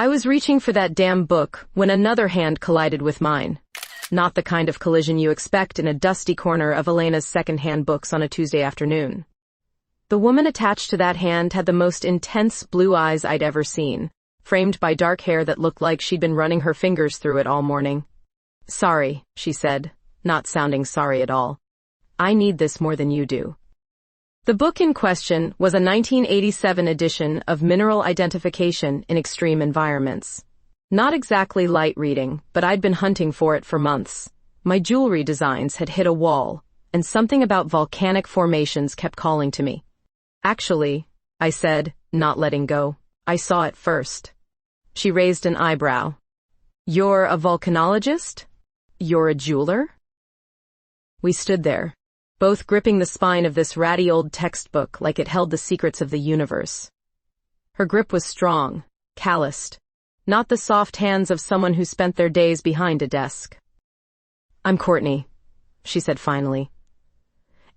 I was reaching for that damn book when another hand collided with mine. Not the kind of collision you expect in a dusty corner of Elena's second-hand books on a Tuesday afternoon. The woman attached to that hand had the most intense blue eyes I'd ever seen, framed by dark hair that looked like she'd been running her fingers through it all morning. "Sorry," she said, not sounding sorry at all. "I need this more than you do." The book in question was a 1987 edition of Mineral Identification in Extreme Environments. Not exactly light reading, but I'd been hunting for it for months. My jewelry designs had hit a wall, and something about volcanic formations kept calling to me. "Actually," I said, not letting go, "I saw it first." She raised an eyebrow. "You're a volcanologist? You're a jeweler?" We stood there, both gripping the spine of this ratty old textbook like it held the secrets of the universe. Her grip was strong, calloused, not the soft hands of someone who spent their days behind a desk. "I'm Courtney," she said finally.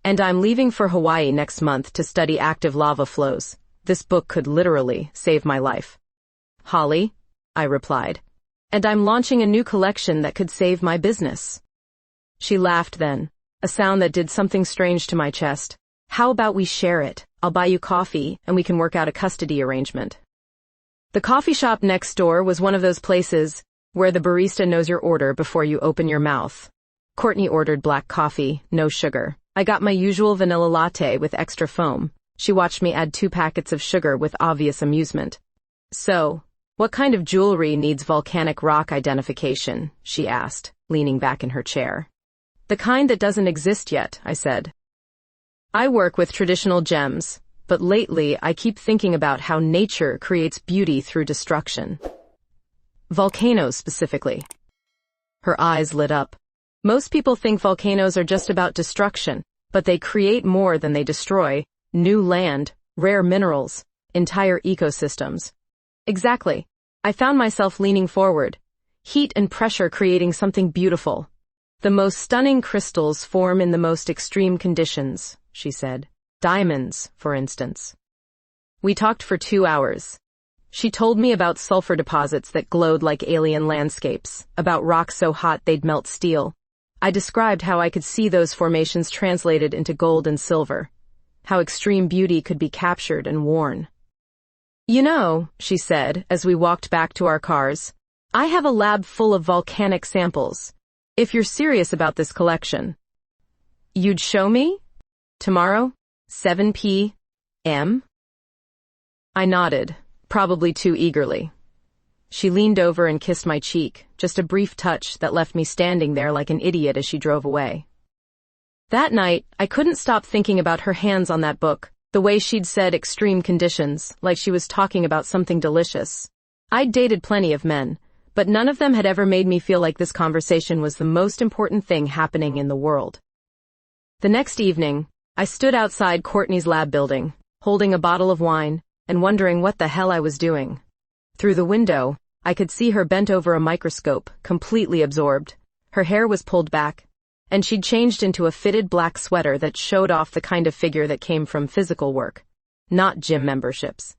"And I'm leaving for Hawaii next month to study active lava flows. This book could literally save my life." "Holly," I replied. "And I'm launching a new collection that could save my business." She laughed then, a sound that did something strange to my chest. "How about we share it? I'll buy you coffee, and we can work out a custody arrangement." The coffee shop next door was one of those places where the barista knows your order before you open your mouth. Courtney ordered black coffee, no sugar. I got my usual vanilla latte with extra foam. She watched me add 2 packets of sugar with obvious amusement. "So, what kind of jewelry needs volcanic rock identification?" she asked, leaning back in her chair. "The kind that doesn't exist yet," I said. "I work with traditional gems, but lately I keep thinking about how nature creates beauty through destruction. Volcanoes specifically." Her eyes lit up. "Most people think volcanoes are just about destruction, but they create more than they destroy: new land, rare minerals, entire ecosystems." "Exactly." I found myself leaning forward, heat and pressure creating something beautiful. "The most stunning crystals form in the most extreme conditions," she said. "Diamonds, for instance." We talked for 2 hours. She told me about sulfur deposits that glowed like alien landscapes, about rocks so hot they'd melt steel. I described how I could see those formations translated into gold and silver, how extreme beauty could be captured and worn. "You know," she said as we walked back to our cars, "I have a lab full of volcanic samples. If you're serious about this collection." "You'd show me? Tomorrow? 7 p.m.? I nodded, probably too eagerly. She leaned over and kissed my cheek, just a brief touch that left me standing there like an idiot as she drove away. That night, I couldn't stop thinking about her hands on that book, the way she'd said extreme conditions, like she was talking about something delicious. I'd dated plenty of men, but none of them had ever made me feel like this conversation was the most important thing happening in the world. The next evening, I stood outside Courtney's lab building, holding a bottle of wine, and wondering what the hell I was doing. Through the window, I could see her bent over a microscope, completely absorbed. Her hair was pulled back, and she'd changed into a fitted black sweater that showed off the kind of figure that came from physical work, not gym memberships.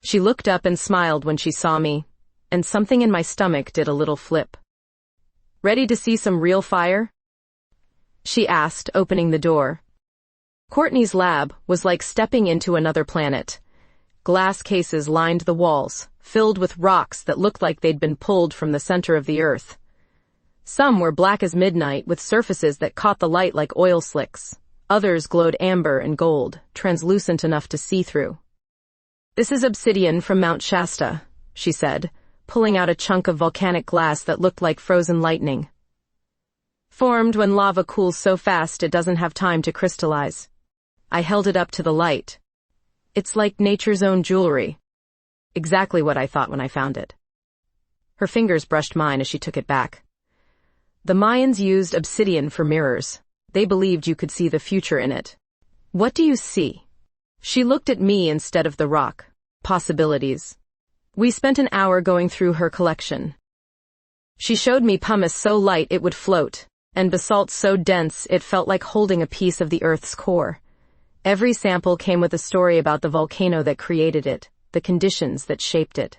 She looked up and smiled when she saw me, and something in my stomach did a little flip. "Ready to see some real fire?" she asked, opening the door. Courtney's lab was like stepping into another planet. Glass cases lined the walls, filled with rocks that looked like they'd been pulled from the center of the earth. Some were black as midnight, with surfaces that caught the light like oil slicks. Others glowed amber and gold, translucent enough to see through. "This is obsidian from Mount Shasta," she said, pulling out a chunk of volcanic glass that looked like frozen lightning. "Formed when lava cools so fast it doesn't have time to crystallize." I held it up to the light. "It's like nature's own jewelry." Exactly what I thought when I found it. Her fingers brushed mine as she took it back. "The Mayans used obsidian for mirrors. They believed you could see the future in it." "What do you see?" She looked at me instead of the rock. "Possibilities." We spent an hour going through her collection. She showed me pumice so light it would float, and basalt so dense it felt like holding a piece of the Earth's core. Every sample came with a story about the volcano that created it, the conditions that shaped it.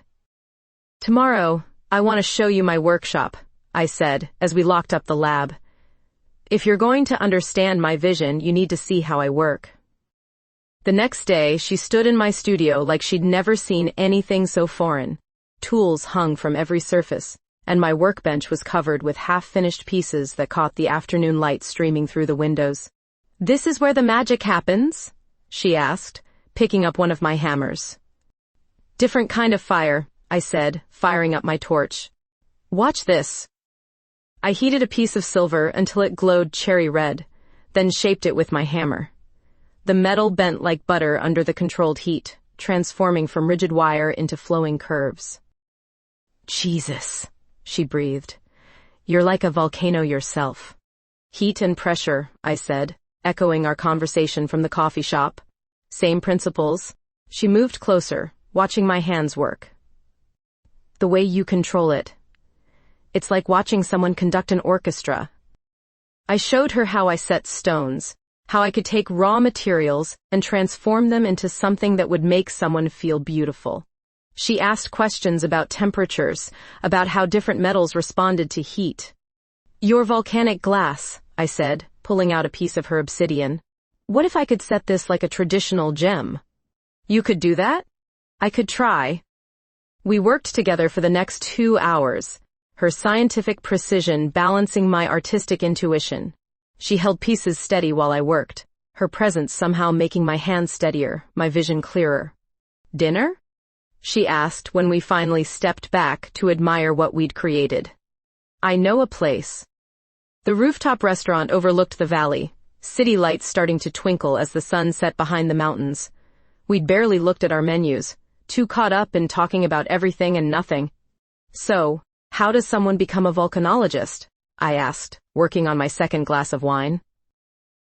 Tomorrow, I want to show you my workshop, I said, as we locked up the lab. If you're going to understand my vision, you need to see how I work. The next day, she stood in my studio like she'd never seen anything so foreign. Tools hung from every surface, and my workbench was covered with half-finished pieces that caught the afternoon light streaming through the windows. "This is where the magic happens?" she asked, picking up one of my hammers. "Different kind of fire," I said, firing up my torch. "Watch this." I heated a piece of silver until it glowed cherry red, then shaped it with my hammer. The metal bent like butter under the controlled heat, transforming from rigid wire into flowing curves. "Jesus," she breathed. "You're like a volcano yourself." "Heat and pressure," I said, echoing our conversation from the coffee shop. "Same principles." She moved closer, watching my hands work. "The way you control it. It's like watching someone conduct an orchestra." I showed her how I set stones, how I could take raw materials and transform them into something that would make someone feel beautiful. She asked questions about temperatures, about how different metals responded to heat. "Your volcanic glass," I said, pulling out a piece of her obsidian. "What if I could set this like a traditional gem?" "You could do that?" "I could try." We worked together for the next 2 hours, her scientific precision balancing my artistic intuition. She held pieces steady while I worked, her presence somehow making my hands steadier, my vision clearer. "Dinner?" she asked when we finally stepped back to admire what we'd created. "I know a place." The rooftop restaurant overlooked the valley, city lights starting to twinkle as the sun set behind the mountains. We'd barely looked at our menus, too caught up in talking about everything and nothing. "So, how does someone become a volcanologist?" I asked, working on my second glass of wine.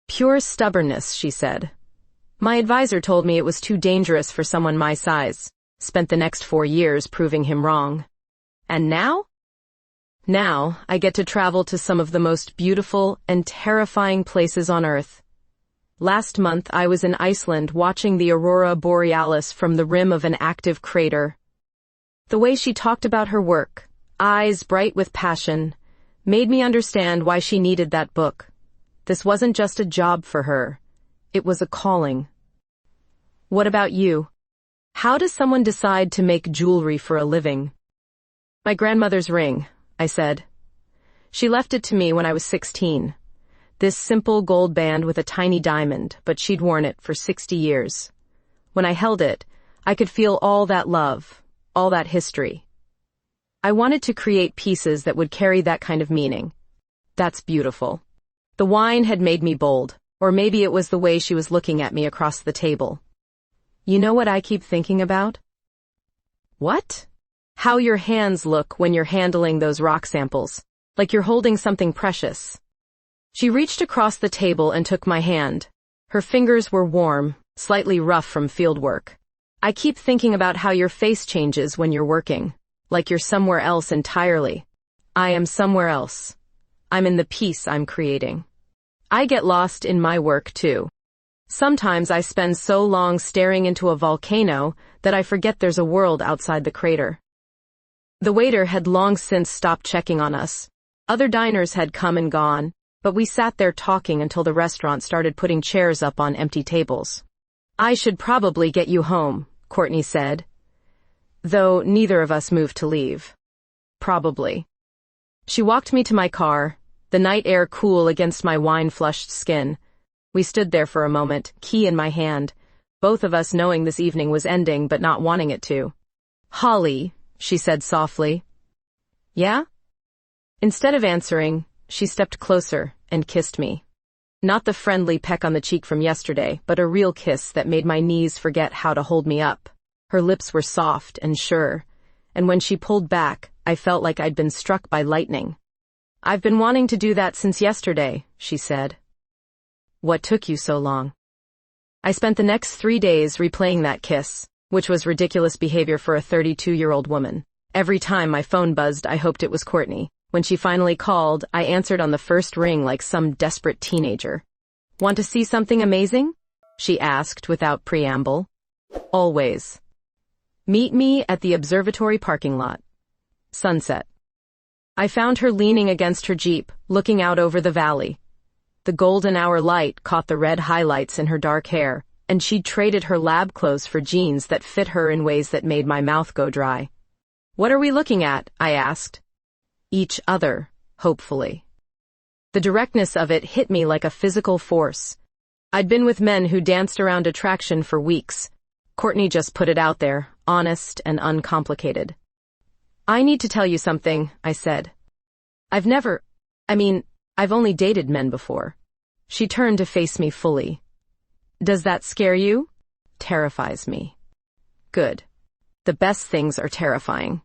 "Pure stubbornness," she said. "My advisor told me it was too dangerous for someone my size. Spent the next 4 years proving him wrong. And now? Now, I get to travel to some of the most beautiful and terrifying places on Earth. Last month, I was in Iceland watching the aurora borealis from the rim of an active crater. The way she talked about her work, eyes bright with passion, made me understand why she needed that book. This wasn't just a job for her. It was a calling. What about you? How does someone decide to make jewelry for a living? "My grandmother's ring," I said. "She left it to me when I was 16. This simple gold band with a tiny diamond, but she'd worn it for 60 years. When I held it, I could feel all that love, all that history. I wanted to create pieces that would carry that kind of meaning. That's beautiful." The wine had made me bold, or maybe it was the way she was looking at me across the table. "You know what I keep thinking about?" "What?" "How your hands look when you're handling those rock samples, like you're holding something precious." She reached across the table and took my hand. Her fingers were warm, slightly rough from field work. "I keep thinking about how your face changes when you're working, like you're somewhere else entirely. I am somewhere else. I'm in the piece I'm creating. I get lost in my work too. Sometimes I spend so long staring into a volcano that I forget there's a world outside the crater." The waiter had long since stopped checking on us. Other diners had come and gone, but we sat there talking until the restaurant started putting chairs up on empty tables. "I should probably get you home," Courtney said, though neither of us moved to leave. "Probably." She walked me to my car, the night air cool against my wine-flushed skin. We stood there for a moment, key in my hand, both of us knowing this evening was ending but not wanting it to. "Holly," she said softly. "Yeah?" Instead of answering, she stepped closer and kissed me. Not the friendly peck on the cheek from yesterday, but a real kiss that made my knees forget how to hold me up. Her lips were soft and sure, and when she pulled back, I felt like I'd been struck by lightning. "I've been wanting to do that since yesterday," she said. "What took you so long?" I spent the next 3 days replaying that kiss, which was ridiculous behavior for a 32-year-old woman. Every time my phone buzzed, I hoped it was Courtney. When she finally called, I answered on the first ring like some desperate teenager. "Want to see something amazing?" she asked without preamble. "Always." "Meet me at the observatory parking lot." Sunset. I found her leaning against her Jeep, looking out over the valley. The golden hour light caught the red highlights in her dark hair, and she'd traded her lab clothes for jeans that fit her in ways that made my mouth go dry. "What are we looking at?" I asked. "Each other, hopefully." The directness of it hit me like a physical force. I'd been with men who danced around attraction for weeks. Courtney just put it out there, honest and uncomplicated. "I need to tell you something," I said. I've only dated men before." She turned to face me fully. "Does that scare you?" "Terrifies me." "Good. The best things are terrifying."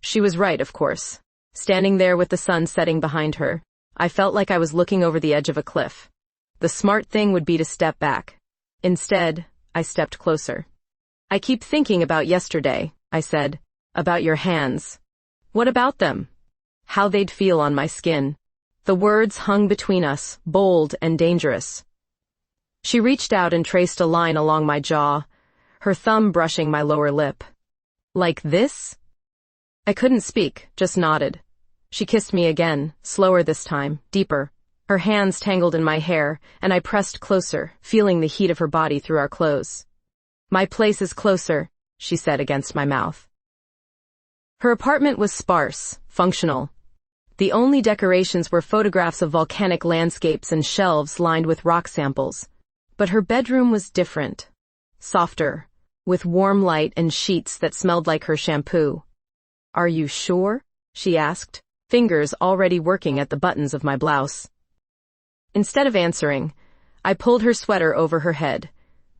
She was right, of course. Standing there with the sun setting behind her, I felt like I was looking over the edge of a cliff. The smart thing would be to step back. Instead, I stepped closer. "I keep thinking about yesterday," I said. "About your hands. What about them? How they'd feel on my skin." The words hung between us, bold and dangerous. She reached out and traced a line along my jaw, her thumb brushing my lower lip. "Like this?" I couldn't speak, just nodded. She kissed me again, slower this time, deeper. Her hands tangled in my hair, and I pressed closer, feeling the heat of her body through our clothes. "My place is closer," she said against my mouth. Her apartment was sparse, functional. The only decorations were photographs of volcanic landscapes and shelves lined with rock samples. But her bedroom was different. Softer, with warm light and sheets that smelled like her shampoo. "Are you sure?" she asked, fingers already working at the buttons of my blouse. Instead of answering, I pulled her sweater over her head.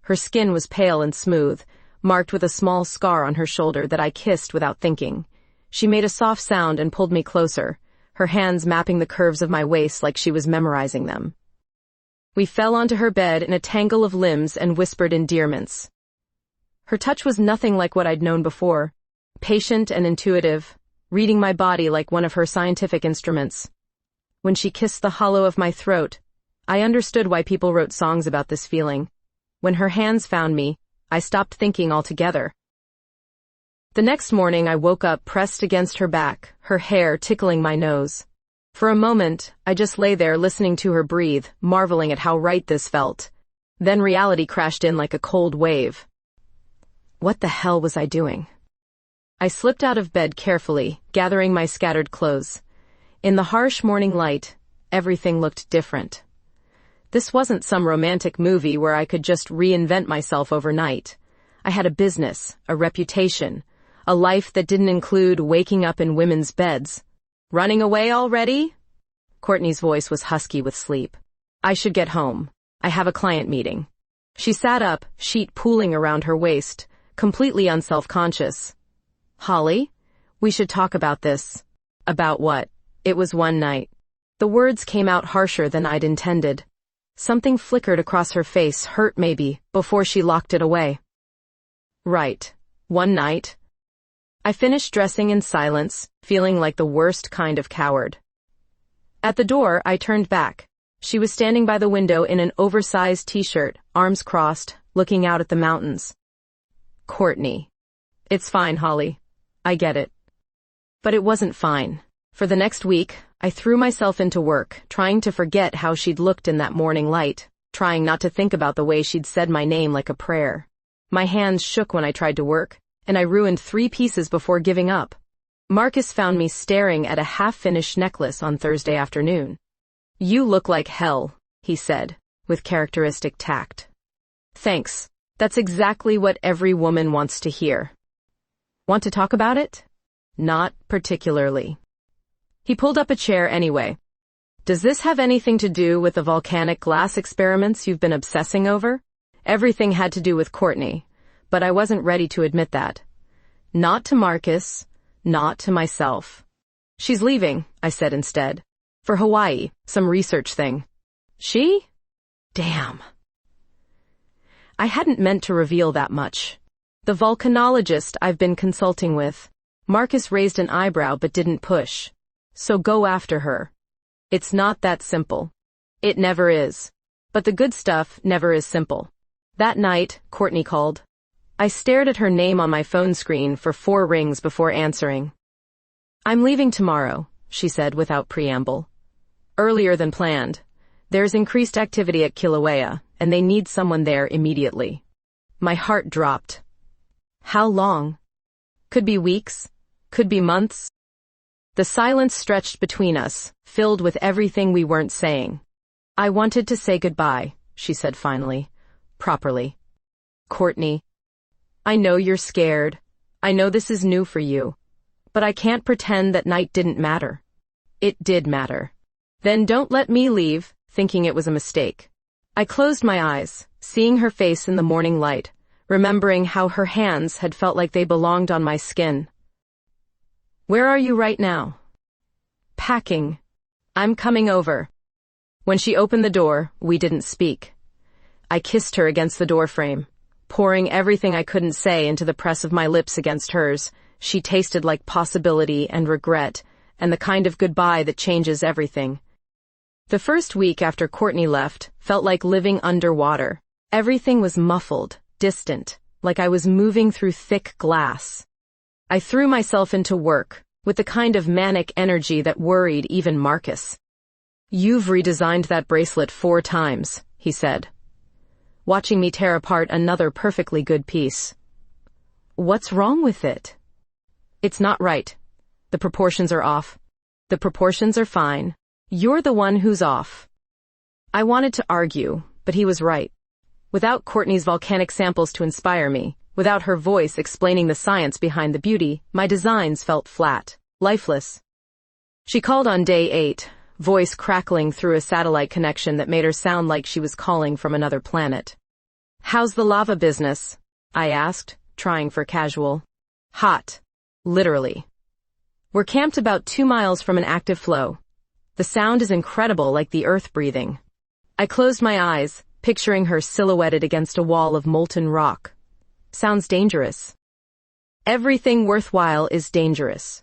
Her skin was pale and smooth, marked with a small scar on her shoulder that I kissed without thinking. She made a soft sound and pulled me closer, her hands mapping the curves of my waist like she was memorizing them. We fell onto her bed in a tangle of limbs and whispered endearments. Her touch was nothing like what I'd known before, patient and intuitive, reading my body like one of her scientific instruments. When she kissed the hollow of my throat, I understood why people wrote songs about this feeling. When her hands found me, I stopped thinking altogether. The next morning I woke up pressed against her back, her hair tickling my nose. For a moment, I just lay there listening to her breathe, marveling at how right this felt. Then reality crashed in like a cold wave. What the hell was I doing? I slipped out of bed carefully, gathering my scattered clothes. In the harsh morning light, everything looked different. This wasn't some romantic movie where I could just reinvent myself overnight. I had a business, a reputation, a life that didn't include waking up in women's beds. "Running away already?" Courtney's voice was husky with sleep. "I should get home. I have a client meeting." She sat up, sheet pooling around her waist, completely unself-conscious. "Holly, we should talk about this." "About what?" "It was one night." The words came out harsher than I'd intended. Something flickered across her face, hurt maybe, before she locked it away. "Right. One night." I finished dressing in silence, feeling like the worst kind of coward. At the door, I turned back. She was standing by the window in an oversized t-shirt, arms crossed, looking out at the mountains. "Courtney." "It's fine, Holly. I get it." But it wasn't fine. For the next week, I threw myself into work, trying to forget how she'd looked in that morning light, trying not to think about the way she'd said my name like a prayer. My hands shook when I tried to work, and I ruined 3 pieces before giving up. Marcus found me staring at a half-finished necklace on Thursday afternoon. "You look like hell," he said, with characteristic tact. "Thanks. That's exactly what every woman wants to hear." "Want to talk about it?" "Not particularly." He pulled up a chair anyway. "Does this have anything to do with the volcanic glass experiments you've been obsessing over?" Everything had to do with Courtney, but I wasn't ready to admit that. Not to Marcus, not to myself. "She's leaving," I said instead. "For Hawaii, some research thing." "She?" Damn. I hadn't meant to reveal that much. The volcanologist I've been consulting with. Marcus raised an eyebrow but didn't push. "So go after her." It's not that simple. It never is. But the good stuff never is simple. That night, Courtney called. I stared at her name on my phone screen for 4 rings before answering. I'm leaving tomorrow, she said without preamble. Earlier than planned. There's increased activity at Kilauea, and they need someone there immediately. My heart dropped. How long? Could be weeks. Could be months. The silence stretched between us, filled with everything we weren't saying. I wanted to say goodbye, she said finally. Properly. Courtney. I know you're scared. I know this is new for you. But I can't pretend that night didn't matter. It did matter. Then don't let me leave, thinking it was a mistake. I closed my eyes, seeing her face in the morning light, remembering how her hands had felt like they belonged on my skin. Where are you right now? Packing. I'm coming over. When she opened the door, we didn't speak. I kissed her against the doorframe, pouring everything I couldn't say into the press of my lips against hers. She tasted like possibility and regret, and the kind of goodbye that changes everything. The first week after Courtney left felt like living underwater. Everything was muffled, distant, like I was moving through thick glass. I threw myself into work, with the kind of manic energy that worried even Marcus. You've redesigned that bracelet 4 times, he said, watching me tear apart another perfectly good piece. What's wrong with it? It's not right. The proportions are off. The proportions are fine. You're the one who's off. I wanted to argue, but he was right. Without Courtney's volcanic samples to inspire me, without her voice explaining the science behind the beauty, my designs felt flat, lifeless. She called on day 8, voice crackling through a satellite connection that made her sound like she was calling from another planet. How's the lava business? I asked, trying for casual. Hot. Literally. We're camped about 2 miles from an active flow. The sound is incredible, like the earth breathing. I closed my eyes, picturing her silhouetted against a wall of molten rock. Sounds dangerous. Everything worthwhile is dangerous.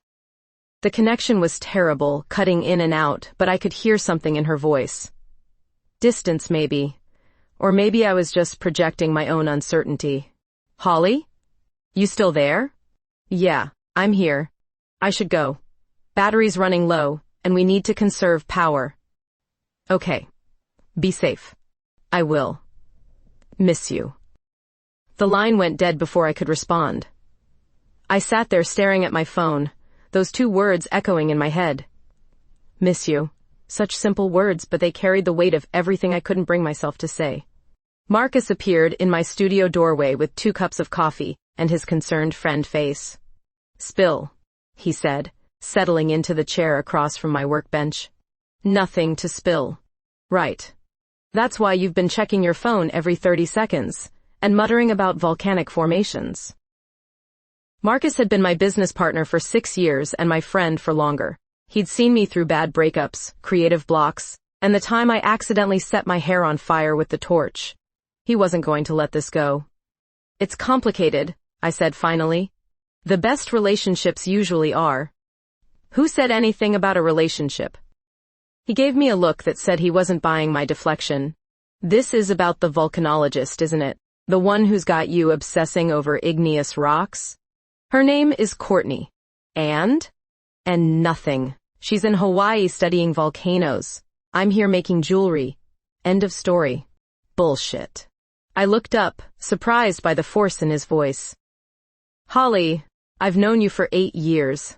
The connection was terrible, cutting in and out, but I could hear something in her voice. Distance, maybe. Or maybe I was just projecting my own uncertainty. Holly? You still there? Yeah, I'm here. I should go. Battery's running low, and we need to conserve power. Okay. Be safe. I will. Miss you. The line went dead before I could respond. I sat there staring at my phone, those 2 words echoing in my head. Miss you. Such simple words, but they carried the weight of everything I couldn't bring myself to say. Marcus appeared in my studio doorway with 2 cups of coffee and his concerned friend face. Spill, he said, settling into the chair across from my workbench. Nothing to spill. Right. That's why you've been checking your phone every 30 seconds and muttering about volcanic formations. Marcus had been my business partner for 6 years and my friend for longer. He'd seen me through bad breakups, creative blocks, and the time I accidentally set my hair on fire with the torch. He wasn't going to let this go. It's complicated, I said finally. The best relationships usually are. Who said anything about a relationship? He gave me a look that said he wasn't buying my deflection. This is about the volcanologist, isn't it? The one who's got you obsessing over igneous rocks? Her name is Courtney. And nothing. She's in Hawaii studying volcanoes. I'm here making jewelry. End of story. Bullshit. I looked up, surprised by the force in his voice. Holly, I've known you for 8 years.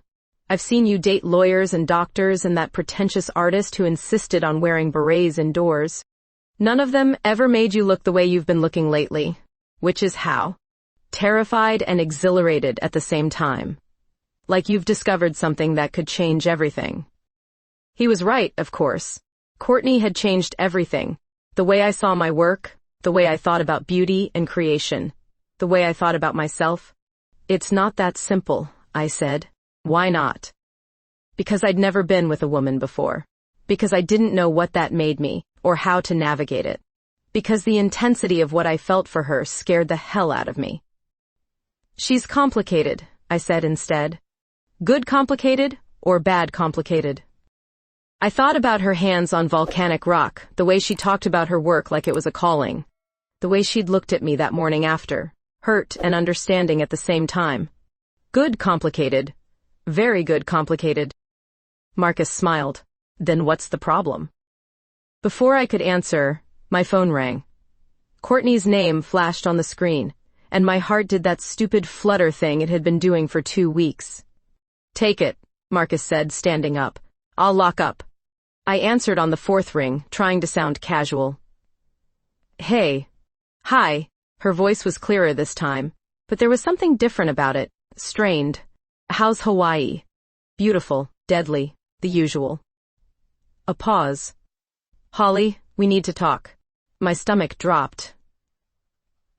I've seen you date lawyers and doctors and that pretentious artist who insisted on wearing berets indoors. None of them ever made you look the way you've been looking lately. Which is how? Terrified and exhilarated at the same time. Like you've discovered something that could change everything. He was right, of course. Courtney had changed everything. The way I saw my work, the way I thought about beauty and creation, the way I thought about myself. It's not that simple, I said. Why not? Because I'd never been with a woman before. Because I didn't know what that made me, or how to navigate it. Because the intensity of what I felt for her scared the hell out of me. She's complicated, I said instead. Good complicated, or bad complicated? I thought about her hands on volcanic rock, the way she talked about her work like it was a calling. The way she'd looked at me that morning after, hurt and understanding at the same time. Good complicated. Very good, complicated. Marcus smiled. Then what's the problem? Before I could answer, my phone rang. Courtney's name flashed on the screen, and my heart did that stupid flutter thing it had been doing for 2 weeks. Take it, Marcus said, standing up. I'll lock up. I answered on the 4th ring, trying to sound casual. Hey. Hi. Her voice was clearer this time, but there was something different about it, strained. How's Hawaii? Beautiful, deadly, the usual. A pause. Holly, we need to talk. My stomach dropped.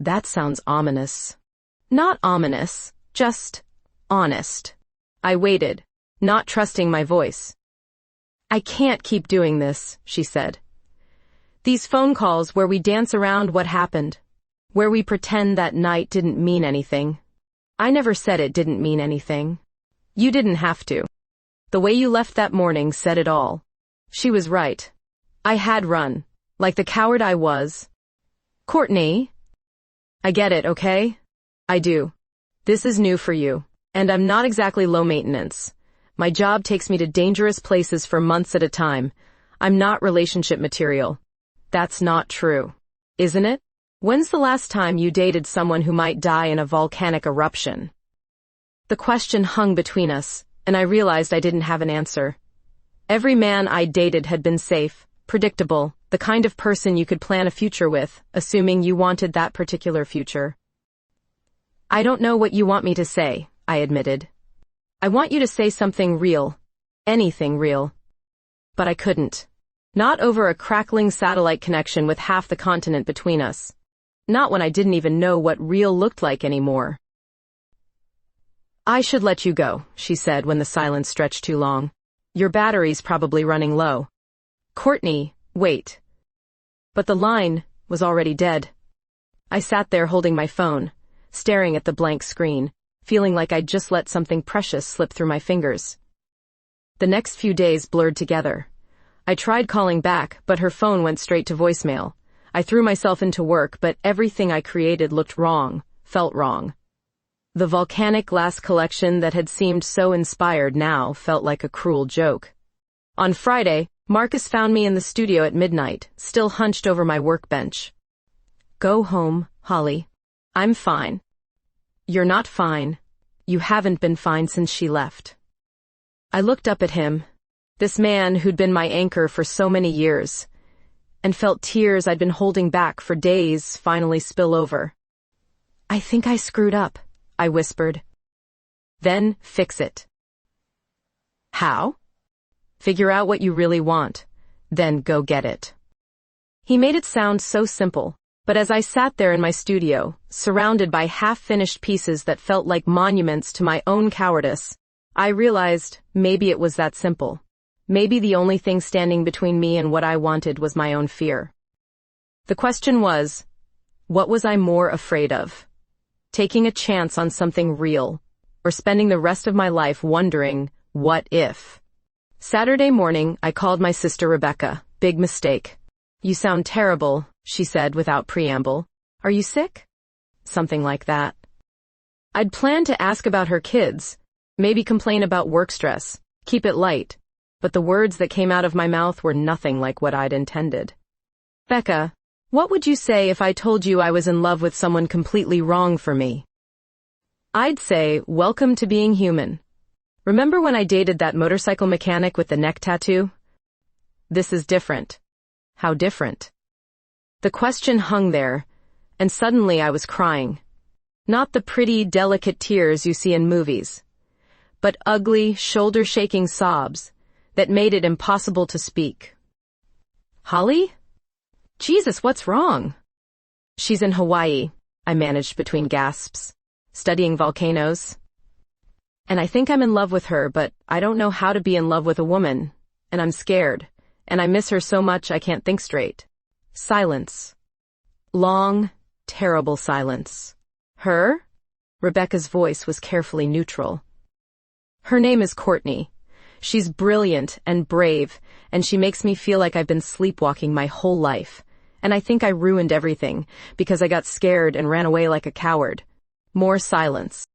That sounds ominous. Not ominous, just honest. I waited, not trusting my voice. I can't keep doing this, she said. These phone calls where we dance around what happened, where we pretend that night didn't mean anything. I never said it didn't mean anything. You didn't have to. The way you left that morning said it all. She was right. I had run, like the coward I was. Courtney. I get it, okay? I do. This is new for you, and I'm not exactly low maintenance. My job takes me to dangerous places for months at a time. I'm not relationship material. That's not true, isn't it? When's the last time you dated someone who might die in a volcanic eruption? The question hung between us, and I realized I didn't have an answer. Every man I dated had been safe, predictable, the kind of person you could plan a future with, assuming you wanted that particular future. I don't know what you want me to say, I admitted. I want you to say something real. Anything real. But I couldn't. Not over a crackling satellite connection with half the continent between us. Not when I didn't even know what real looked like anymore. I should let you go, she said when the silence stretched too long. Your battery's probably running low. Courtney, wait. But the line was already dead. I sat there holding my phone, staring at the blank screen, feeling like I'd just let something precious slip through my fingers. The next few days blurred together. I tried calling back, but her phone went straight to voicemail. I threw myself into work, but everything I created looked wrong, felt wrong. The volcanic glass collection that had seemed so inspired now felt like a cruel joke. On Friday, Marcus found me in the studio at midnight, still hunched over my workbench. Go home, Holly. I'm fine. You're not fine. You haven't been fine since she left. I looked up at him, this man who'd been my anchor for so many years, and felt tears I'd been holding back for days finally spill over. I think I screwed up, I whispered. Then fix it. How? Figure out what you really want, then go get it. He made it sound so simple, but as I sat there in my studio, surrounded by half-finished pieces that felt like monuments to my own cowardice, I realized maybe it was that simple. Maybe the only thing standing between me and what I wanted was my own fear. The question was, what was I more afraid of? Taking a chance on something real, or spending the rest of my life wondering, what if? Saturday morning, I called my sister Rebecca. Big mistake. You sound terrible, she said without preamble. Are you sick? Something like that. I'd planned to ask about her kids, maybe complain about work stress, keep it light, but the words that came out of my mouth were nothing like what I'd intended. Becca, what would you say if I told you I was in love with someone completely wrong for me? I'd say, welcome to being human. Remember when I dated that motorcycle mechanic with the neck tattoo? This is different. How different? The question hung there, and suddenly I was crying. Not the pretty, delicate tears you see in movies, but ugly, shoulder-shaking sobs that made it impossible to speak. Holly? Jesus, what's wrong? She's in Hawaii, I managed between gasps, studying volcanoes. And I think I'm in love with her, but I don't know how to be in love with a woman, and I'm scared, and I miss her so much I can't think straight. Silence. Long, terrible silence. Her? Rebecca's voice was carefully neutral. Her name is Courtney. She's brilliant and brave, and she makes me feel like I've been sleepwalking my whole life. And I think I ruined everything, because I got scared and ran away like a coward. More silence.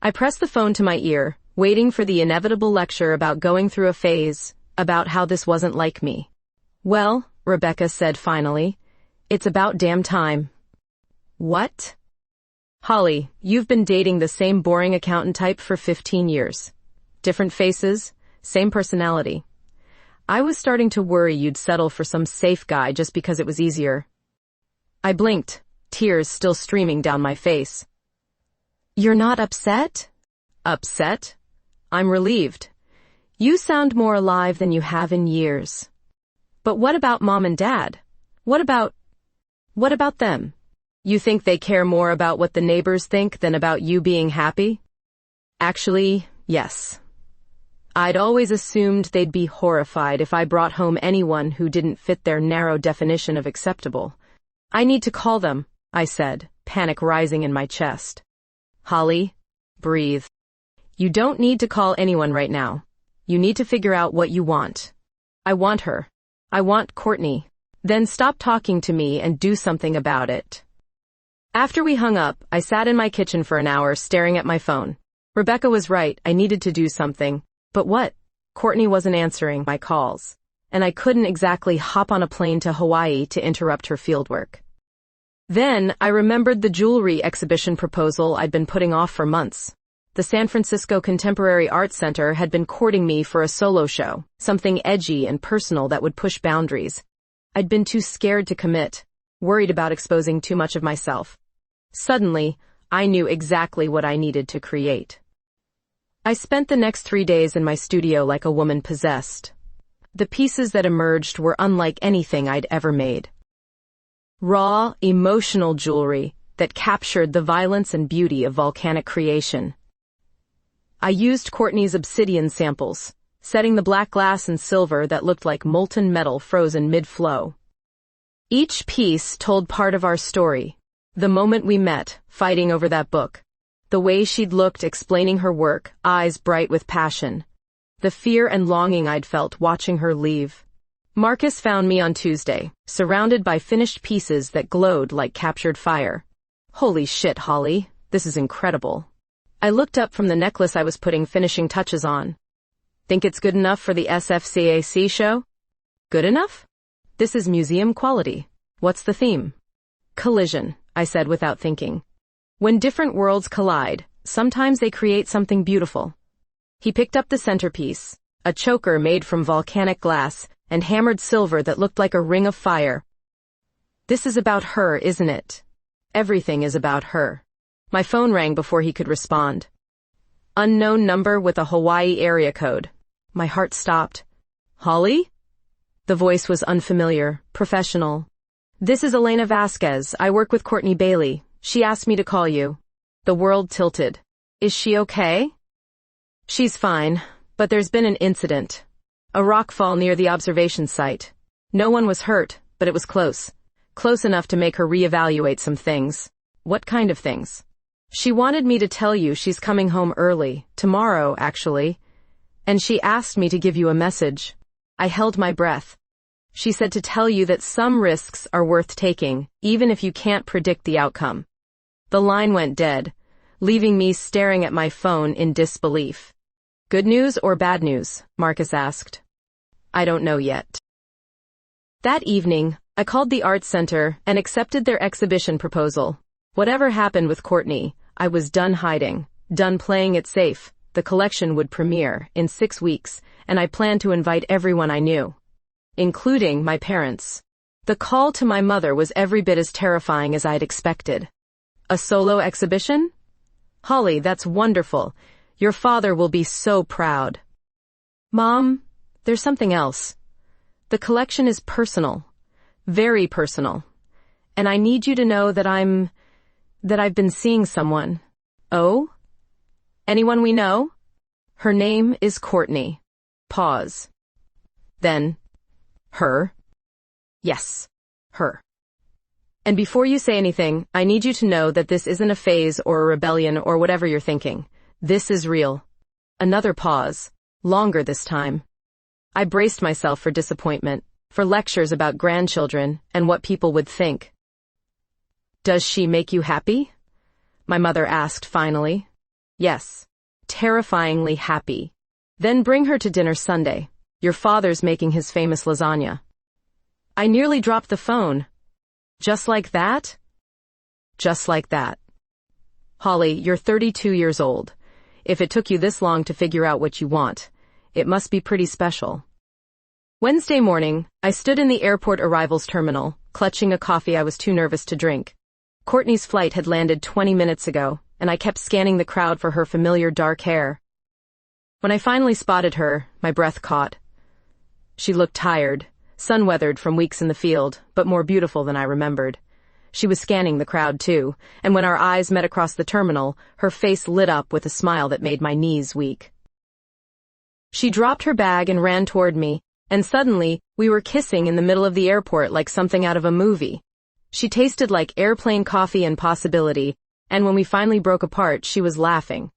I pressed the phone to my ear, waiting for the inevitable lecture about going through a phase, about how this wasn't like me. Well, Rebecca said finally, it's about damn time. What? Holly, you've been dating the same boring accountant type for 15 years. Different faces, same personality. I was starting to worry you'd settle for some safe guy just because it was easier. I blinked, tears still streaming down my face. You're not upset? Upset? I'm relieved. You sound more alive than you have in years. But what about Mom and Dad? What about them? You think they care more about what the neighbors think than about you being happy? Actually, yes. I'd always assumed they'd be horrified if I brought home anyone who didn't fit their narrow definition of acceptable. I need to call them, I said, panic rising in my chest. Holly, breathe. You don't need to call anyone right now. You need to figure out what you want. I want her. I want Courtney. Then stop talking to me and do something about it. After we hung up, I sat in my kitchen for an hour staring at my phone. Rebecca was right, I needed to do something. But what? Courtney wasn't answering my calls, and I couldn't exactly hop on a plane to Hawaii to interrupt her fieldwork. Then I remembered the jewelry exhibition proposal I'd been putting off for months. The San Francisco Contemporary Art Center had been courting me for a solo show, something edgy and personal that would push boundaries. I'd been too scared to commit, worried about exposing too much of myself. Suddenly, I knew exactly what I needed to create. I spent the next 3 days in my studio like a woman possessed. The pieces that emerged were unlike anything I'd ever made. Raw, emotional jewelry that captured the violence and beauty of volcanic creation. I used Courtney's obsidian samples, setting the black glass and silver that looked like molten metal frozen mid-flow. Each piece told part of our story. The moment we met, fighting over that book. The way she'd looked explaining her work, eyes bright with passion. The fear and longing I'd felt watching her leave. Marcus found me on Tuesday, surrounded by finished pieces that glowed like captured fire. Holy shit, Holly, this is incredible. I looked up from the necklace I was putting finishing touches on. Think it's good enough for the SFCAC show? Good enough? This is museum quality. What's the theme? Collision, I said without thinking. When different worlds collide, sometimes they create something beautiful. He picked up the centerpiece, a choker made from volcanic glass and hammered silver that looked like a ring of fire. This is about her, isn't it? Everything is about her. My phone rang before he could respond. Unknown number with a Hawaii area code. My heart stopped. Holly? The voice was unfamiliar, professional. This is Elena Vasquez. I work with Courtney Bailey. She asked me to call you. The world tilted. Is she okay? She's fine, but there's been an incident. A rockfall near the observation site. No one was hurt, but it was close. Close enough to make her reevaluate some things. What kind of things? She wanted me to tell you she's coming home early, tomorrow, actually. And she asked me to give you a message. I held my breath. She said to tell you that some risks are worth taking, even if you can't predict the outcome. The line went dead, leaving me staring at my phone in disbelief. Good news or bad news? Marcus asked. I don't know yet. That evening, I called the Art Center and accepted their exhibition proposal. Whatever happened with Courtney, I was done hiding, done playing it safe. The collection would premiere in 6 weeks, and I planned to invite everyone I knew, including my parents. The call to my mother was every bit as terrifying as I'd expected. A solo exhibition? Holly, that's wonderful. Your father will be so proud. Mom, there's something else. The collection is personal. Very personal. And I need you to know that I've been seeing someone. Oh? Anyone we know? Her name is Courtney. Pause. Then, her? Yes, her. And before you say anything, I need you to know that this isn't a phase or a rebellion or whatever you're thinking. This is real. Another pause. Longer this time. I braced myself for disappointment, for lectures about grandchildren and what people would think. Does she make you happy? My mother asked finally. Yes. Terrifyingly happy. Then bring her to dinner Sunday. Your father's making his famous lasagna. I nearly dropped the phone. Just like that? Just like that. Holly, you're 32 years old. If it took you this long to figure out what you want, it must be pretty special. Wednesday morning, I stood in the airport arrivals terminal, clutching a coffee I was too nervous to drink. Courtney's flight had landed 20 minutes ago, and I kept scanning the crowd for her familiar dark hair. When I finally spotted her, my breath caught. She looked tired, sun-weathered from weeks in the field, but more beautiful than I remembered. She was scanning the crowd too, and when our eyes met across the terminal, her face lit up with a smile that made my knees weak. She dropped her bag and ran toward me, and suddenly, we were kissing in the middle of the airport like something out of a movie. She tasted like airplane coffee and possibility, and when we finally broke apart, she was laughing.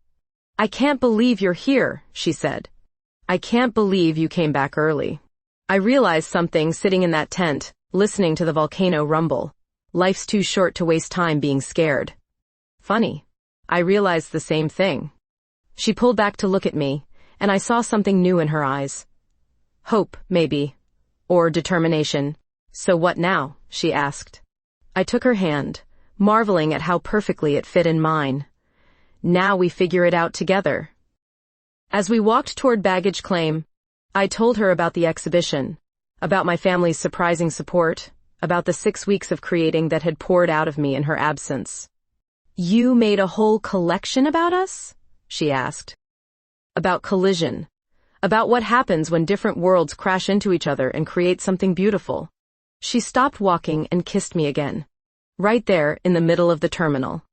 I can't believe you're here, she said. I can't believe you came back early. I realized something sitting in that tent, listening to the volcano rumble. Life's too short to waste time being scared. Funny. I realized the same thing. She pulled back to look at me, and I saw something new in her eyes. Hope, maybe. Or determination. So what now? She asked. I took her hand, marveling at how perfectly it fit in mine. Now we figure it out together. As we walked toward baggage claim, I told her about the exhibition, about my family's surprising support, about the 6 weeks of creating that had poured out of me in her absence. You made a whole collection about us? She asked. About collision. About what happens when different worlds crash into each other and create something beautiful. She stopped walking and kissed me again. Right there in the middle of the terminal.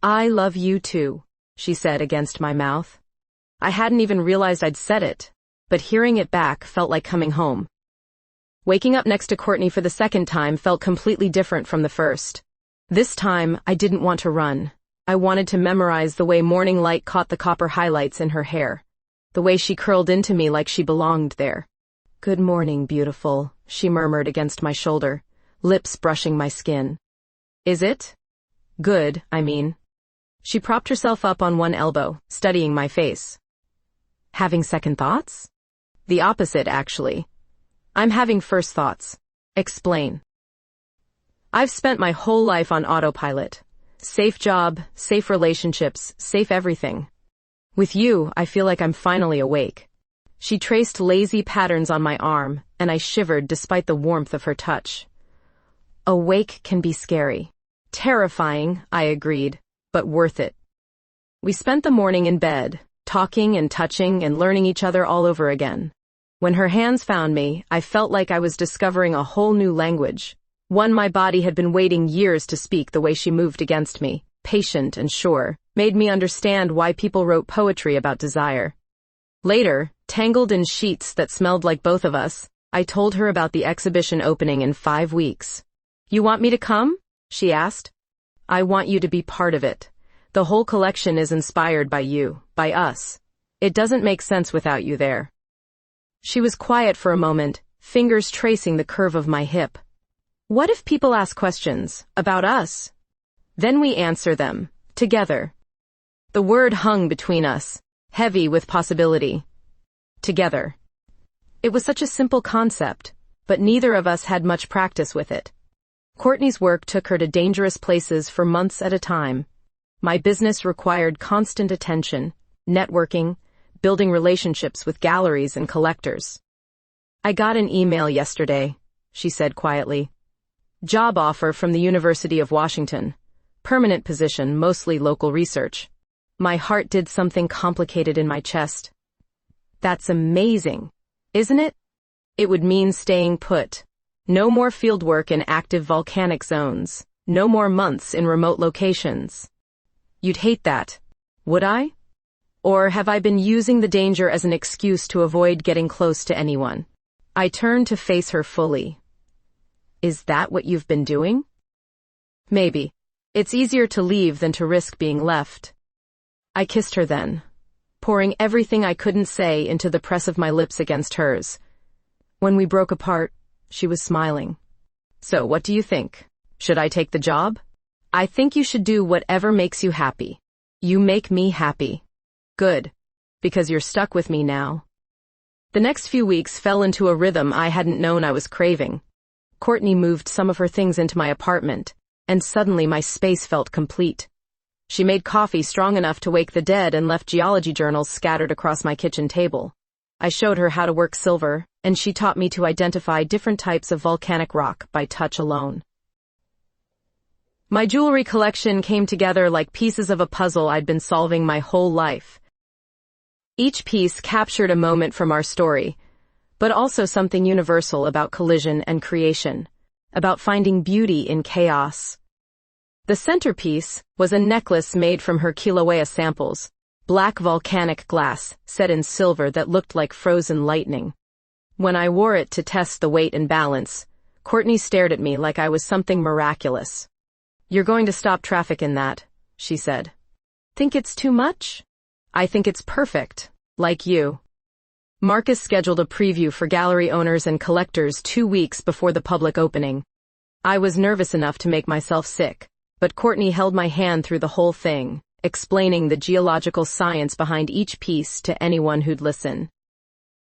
I love you too, she said against my mouth. I hadn't even realized I'd said it, but hearing it back felt like coming home. Waking up next to Courtney for the second time felt completely different from the first. This time, I didn't want to run. I wanted to memorize the way morning light caught the copper highlights in her hair. The way she curled into me like she belonged there. Good morning, beautiful, she murmured against my shoulder, lips brushing my skin. Is it? Good, I mean. She propped herself up on one elbow, studying my face. Having second thoughts? The opposite, actually. I'm having first thoughts. Explain. I've spent my whole life on autopilot. Safe job, safe relationships, safe everything. With you, I feel like I'm finally awake. She traced lazy patterns on my arm, and I shivered despite the warmth of her touch. Awake can be scary. Terrifying, I agreed, but worth it. We spent the morning in bed, talking and touching and learning each other all over again. When her hands found me, I felt like I was discovering a whole new language, one my body had been waiting years to speak. The way she moved against me, patient and sure, made me understand why people wrote poetry about desire. Later, tangled in sheets that smelled like both of us, I told her about the exhibition opening in 5 weeks. You want me to come? She asked. I want you to be part of it. The whole collection is inspired by you, by us. It doesn't make sense without you there. She was quiet for a moment, fingers tracing the curve of my hip. What if people ask questions about us? Then we answer them, together. The word hung between us, heavy with possibility. Together. It was such a simple concept, but neither of us had much practice with it. Courtney's work took her to dangerous places for months at a time. My business required constant attention, networking, building relationships with galleries and collectors. I got an email yesterday, she said quietly. Job offer from the University of Washington. Permanent position, mostly local research. My heart did something complicated in my chest. That's amazing, isn't it? It would mean staying put. No more fieldwork in active volcanic zones. No more months in remote locations. You'd hate that, would I? Or have I been using the danger as an excuse to avoid getting close to anyone? I turned to face her fully. Is that what you've been doing? Maybe. It's easier to leave than to risk being left. I kissed her then, pouring everything I couldn't say into the press of my lips against hers. When we broke apart, she was smiling. So what do you think? Should I take the job? I think you should do whatever makes you happy. You make me happy. Good. Because you're stuck with me now. The next few weeks fell into a rhythm I hadn't known I was craving. Courtney moved some of her things into my apartment, and suddenly my space felt complete. She made coffee strong enough to wake the dead and left geology journals scattered across my kitchen table. I showed her how to work silver, and she taught me to identify different types of volcanic rock by touch alone. My jewelry collection came together like pieces of a puzzle I'd been solving my whole life. Each piece captured a moment from our story, but also something universal about collision and creation, about finding beauty in chaos. The centerpiece was a necklace made from her Kilauea samples, black volcanic glass set in silver that looked like frozen lightning. When I wore it to test the weight and balance, Courtney stared at me like I was something miraculous. "You're going to stop traffic in that," she said. "Think it's too much?" "I think it's perfect, like you." Marcus scheduled a preview for gallery owners and collectors 2 weeks before the public opening. I was nervous enough to make myself sick, but Courtney held my hand through the whole thing, explaining the geological science behind each piece to anyone who'd listen.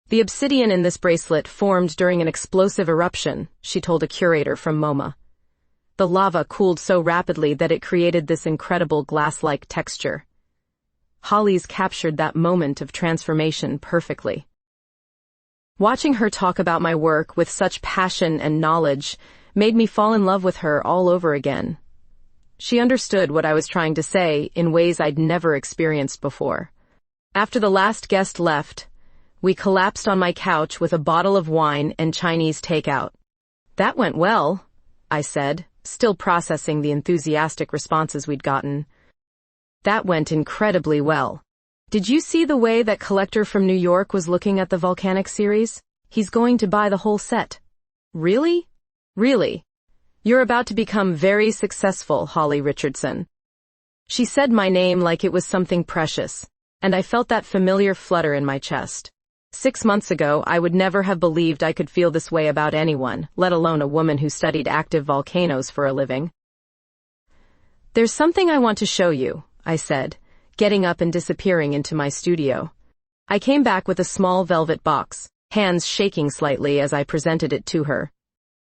"The obsidian in this bracelet formed during an explosive eruption," she told a curator from MoMA. "The lava cooled so rapidly that it created this incredible glass-like texture." Holly's captured that moment of transformation perfectly. Watching her talk about my work with such passion and knowledge made me fall in love with her all over again. She understood what I was trying to say in ways I'd never experienced before. After the last guest left, we collapsed on my couch with a bottle of wine and Chinese takeout. "That went well," I said, still processing the enthusiastic responses we'd gotten. "That went incredibly well. Did you see the way that collector from New York was looking at the volcanic series? He's going to buy the whole set." "Really?" "Really. You're about to become very successful, Holly Richardson." She said my name like it was something precious, and I felt that familiar flutter in my chest. 6 months ago, I would never have believed I could feel this way about anyone, let alone a woman who studied active volcanoes for a living. "There's something I want to show you," I said, getting up and disappearing into my studio. I came back with a small velvet box, hands shaking slightly as I presented it to her.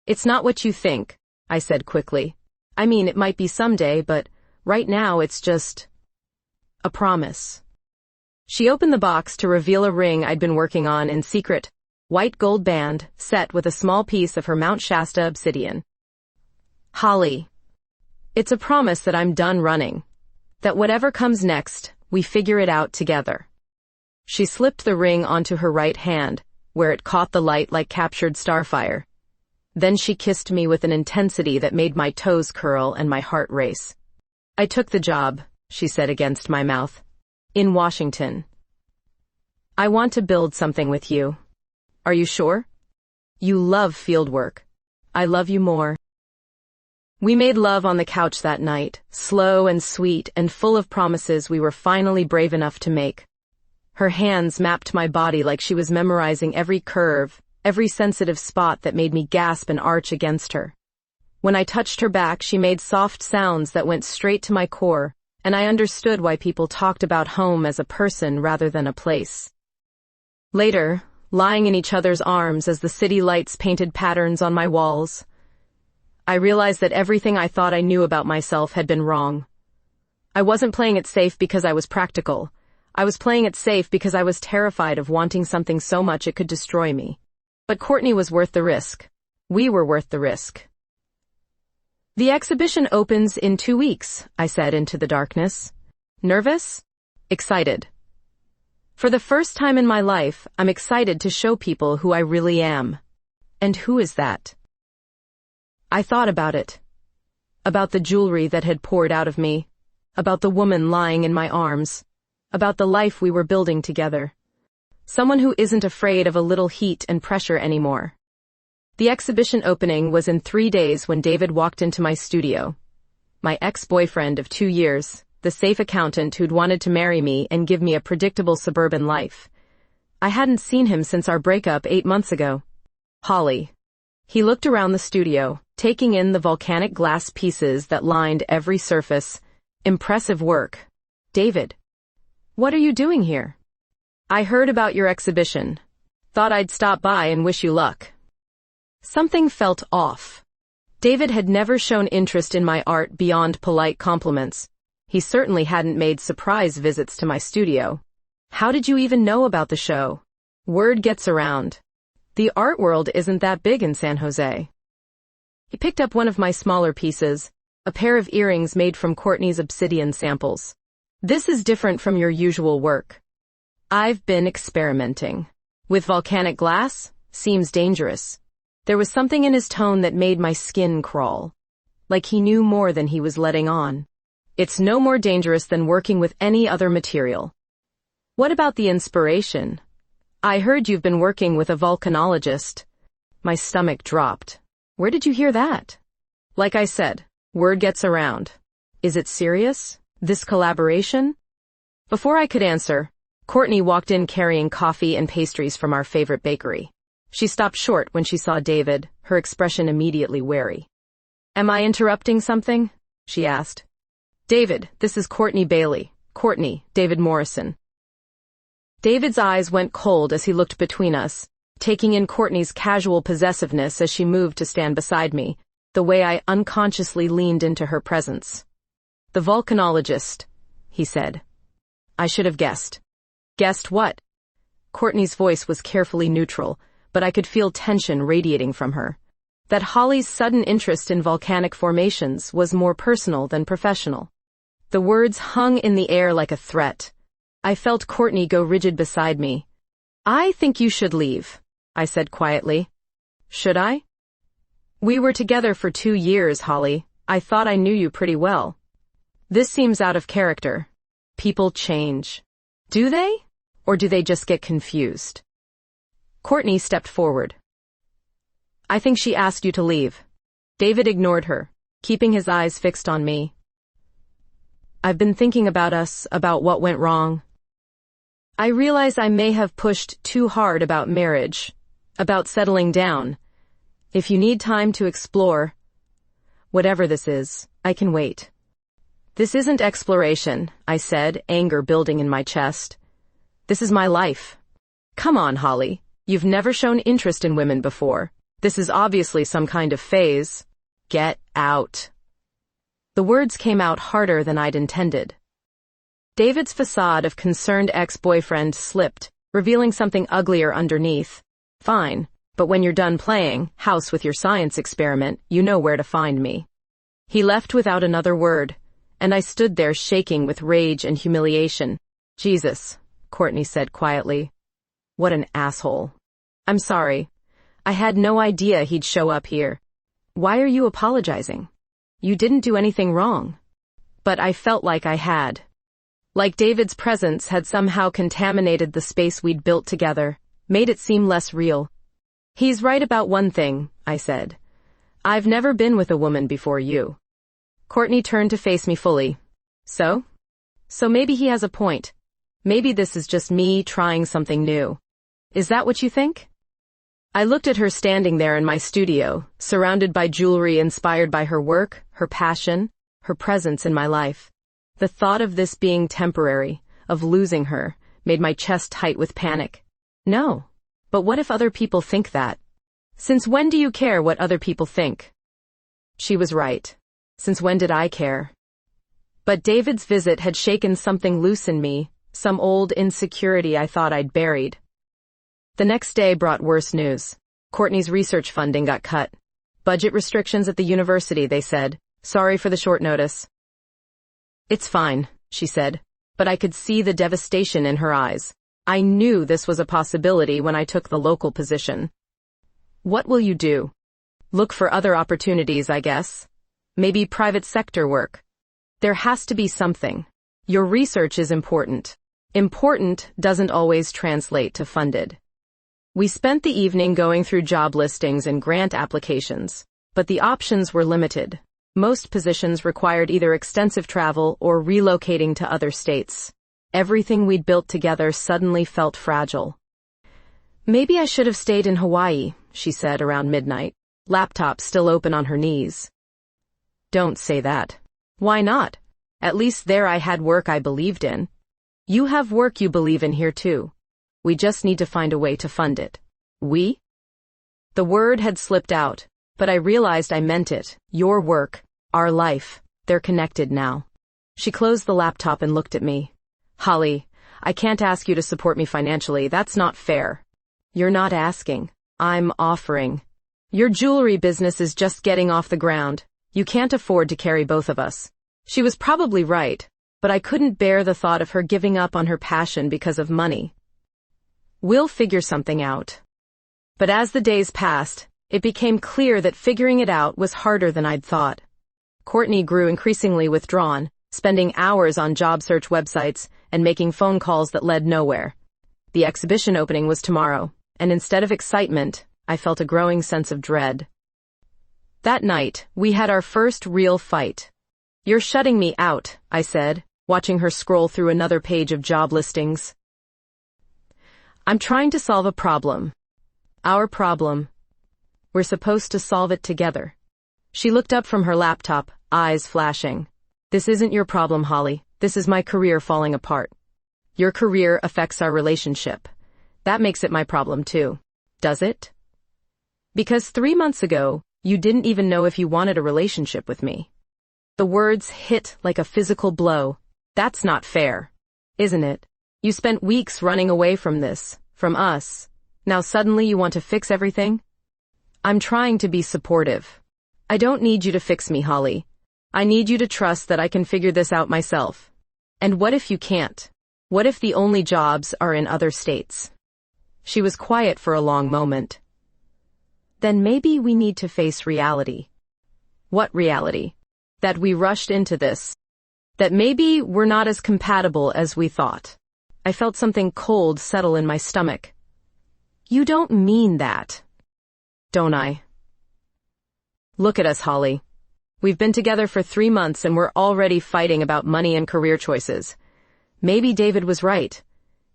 "It's not what you think," I said quickly. "I mean, it might be someday, but right now it's just a promise." She opened the box to reveal a ring I'd been working on in secret, white gold band, set with a small piece of her Mount Shasta obsidian. "Holly, it's a promise that I'm done running. That whatever comes next, we figure it out together." She slipped the ring onto her right hand, where it caught the light like captured starfire. Then she kissed me with an intensity that made my toes curl and my heart race. "I took the job," she said against my mouth. "In Washington. I want to build something with you. Are you sure? You love fieldwork. I love you more." We made love on the couch that night, slow and sweet and full of promises we were finally brave enough to make. Her hands mapped my body like she was memorizing every curve, every sensitive spot that made me gasp and arch against her. When I touched her back, she made soft sounds that went straight to my core, and I understood why people talked about home as a person rather than a place. Later, lying in each other's arms as the city lights painted patterns on my walls, I realized that everything I thought I knew about myself had been wrong. I wasn't playing it safe because I was practical. I was playing it safe because I was terrified of wanting something so much it could destroy me. But Courtney was worth the risk. We were worth the risk. "The exhibition opens in 2 weeks, I said into the darkness. Nervous? Excited. For the first time in my life, I'm excited to show people who I really am. And who is that? I thought about it. About the jewelry that had poured out of me. About the woman lying in my arms. About the life we were building together. Someone who isn't afraid of a little heat and pressure anymore. The exhibition opening was in 3 days when David walked into my studio. My ex-boyfriend of 2 years, the safe accountant who'd wanted to marry me and give me a predictable suburban life. I hadn't seen him since our breakup 8 months ago. Holly. He looked around the studio, taking in the volcanic glass pieces that lined every surface. Impressive work. David. What are you doing here? I heard about your exhibition. Thought I'd stop by and wish you luck. Something felt off. David had never shown interest in my art beyond polite compliments. He certainly hadn't made surprise visits to my studio. How did you even know about the show? Word gets around. The art world isn't that big in San Jose. He picked up one of my smaller pieces, a pair of earrings made from Courtney's obsidian samples. This is different from your usual work. I've been experimenting. With volcanic glass? Seems dangerous. There was something in his tone that made my skin crawl. Like he knew more than he was letting on. It's no more dangerous than working with any other material. What about the inspiration? I heard you've been working with a volcanologist. My stomach dropped. Where did you hear that? Like I said, word gets around. Is it serious? This collaboration? Before I could answer, Courtney walked in carrying coffee and pastries from our favorite bakery. She stopped short when she saw David, her expression immediately wary. Am I interrupting something? She asked. David, this is Courtney Bailey. Courtney, David Morrison. David's eyes went cold as he looked between us, taking in Courtney's casual possessiveness as she moved to stand beside me, the way I unconsciously leaned into her presence. The volcanologist, he said. I should have guessed. Guessed what? Courtney's voice was carefully neutral, but I could feel tension radiating from her. That Holly's sudden interest in volcanic formations was more personal than professional. The words hung in the air like a threat. I felt Courtney go rigid beside me. I think you should leave, I said quietly. Should I? We were together for 2 years, Holly. I thought I knew you pretty well. This seems out of character. People change. Do they? Or do they just get confused? Courtney stepped forward. I think she asked you to leave. David ignored her, keeping his eyes fixed on me. I've been thinking about us, about what went wrong. I realize I may have pushed too hard about marriage, about settling down. If you need time to explore, whatever this is, I can wait. This isn't exploration, I said, anger building in my chest. This is my life. Come on, Holly. You've never shown interest in women before. This is obviously some kind of phase. Get out. The words came out harder than I'd intended. David's facade of concerned ex-boyfriend slipped, revealing something uglier underneath. Fine, but when you're done playing house with your science experiment, you know where to find me. He left without another word, and I stood there shaking with rage and humiliation. Jesus, Courtney said quietly. What an asshole. I'm sorry. I had no idea he'd show up here. Why are you apologizing? You didn't do anything wrong. But I felt like I had. Like David's presence had somehow contaminated the space we'd built together, made it seem less real. He's right about one thing, I said. I've never been with a woman before you. Courtney turned to face me fully. So? So maybe he has a point. Maybe this is just me trying something new. Is that what you think? I looked at her standing there in my studio, surrounded by jewelry inspired by her work, her passion, her presence in my life. The thought of this being temporary, of losing her, made my chest tight with panic. No. But what if other people think that? Since when do you care what other people think? She was right. Since when did I care? But David's visit had shaken something loose in me, some old insecurity I thought I'd buried. The next day brought worse news. Courtney's research funding got cut. Budget restrictions at the university, they said. Sorry for the short notice. It's fine, she said, but I could see the devastation in her eyes. I knew this was a possibility when I took the local position. What will you do? Look for other opportunities, I guess. Maybe private sector work. There has to be something. Your research is important. Important doesn't always translate to funded. We spent the evening going through job listings and grant applications, but the options were limited. Most positions required either extensive travel or relocating to other states. Everything we'd built together suddenly felt fragile. Maybe I should have stayed in Hawaii, she said around midnight, laptop still open on her knees. Don't say that. Why not? At least there I had work I believed in. You have work you believe in here too. We just need to find a way to fund it. We? The word had slipped out, but I realized I meant it. Your work, our life, they're connected now. She closed the laptop and looked at me. Holly, I can't ask you to support me financially. That's not fair. You're not asking. I'm offering. Your jewelry business is just getting off the ground. You can't afford to carry both of us. She was probably right, but I couldn't bear the thought of her giving up on her passion because of money. We'll figure something out. But as the days passed, it became clear that figuring it out was harder than I'd thought. Courtney grew increasingly withdrawn, spending hours on job search websites and making phone calls that led nowhere. The exhibition opening was tomorrow, and instead of excitement, I felt a growing sense of dread. That night, we had our first real fight. You're shutting me out, I said, watching her scroll through another page of job listings. I'm trying to solve a problem. Our problem. We're supposed to solve it together. She looked up from her laptop, eyes flashing. This isn't your problem, Holly. This is my career falling apart. Your career affects our relationship. That makes it my problem too. Does it? Because 3 months ago, you didn't even know if you wanted a relationship with me. The words hit like a physical blow. That's not fair. Isn't it? You spent weeks running away from this, from us. Now suddenly you want to fix everything? I'm trying to be supportive. I don't need you to fix me, Holly. I need you to trust that I can figure this out myself. And what if you can't? What if the only jobs are in other states? She was quiet for a long moment. Then maybe we need to face reality. What reality? That we rushed into this. That maybe we're not as compatible as we thought. I felt something cold settle in my stomach. You don't mean that. Don't I? Look at us, Holly. We've been together for 3 months and we're already fighting about money and career choices. Maybe David was right.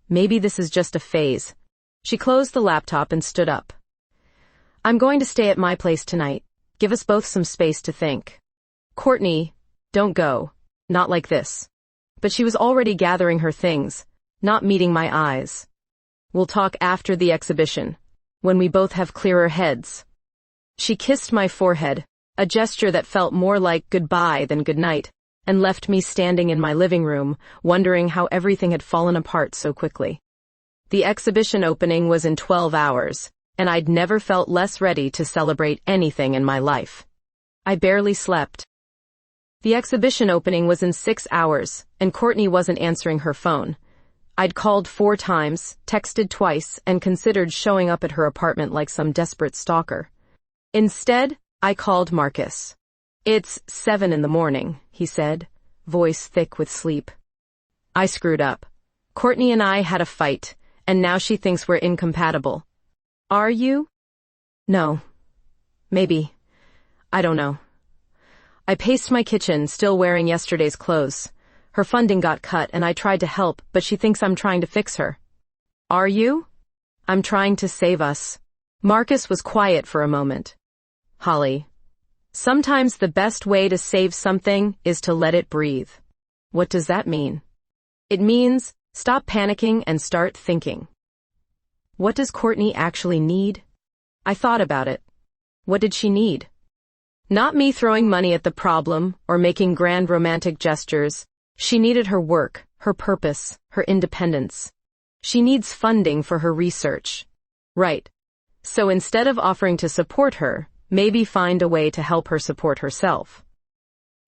Maybe this is just a phase. She closed the laptop and stood up. I'm going to stay at my place tonight. Give us both some space to think. Courtney, don't go. Not like this. But she was already gathering her things, not meeting my eyes. We'll talk after the exhibition, when we both have clearer heads. She kissed my forehead, a gesture that felt more like goodbye than goodnight, and left me standing in my living room, wondering how everything had fallen apart so quickly. The exhibition opening was in 12 hours, and I'd never felt less ready to celebrate anything in my life. I barely slept. The exhibition opening was in 6 hours, and Courtney wasn't answering her phone. I'd called 4 times, texted twice, and considered showing up at her apartment like some desperate stalker. Instead, I called Marcus. It's 7 in the morning, he said, voice thick with sleep. I screwed up. Courtney and I had a fight, and now she thinks we're incompatible. Are you? No. Maybe. I don't know. I paced my kitchen, still wearing yesterday's clothes. Her funding got cut and I tried to help, but she thinks I'm trying to fix her. Are you? I'm trying to save us. Marcus was quiet for a moment. Holly, sometimes the best way to save something is to let it breathe. What does that mean? It means stop panicking and start thinking. What does Courtney actually need? I thought about it. What did she need? Not me throwing money at the problem or making grand romantic gestures. She needed her work, her purpose, her independence. She needs funding for her research. Right. So instead of offering to support her, maybe find a way to help her support herself.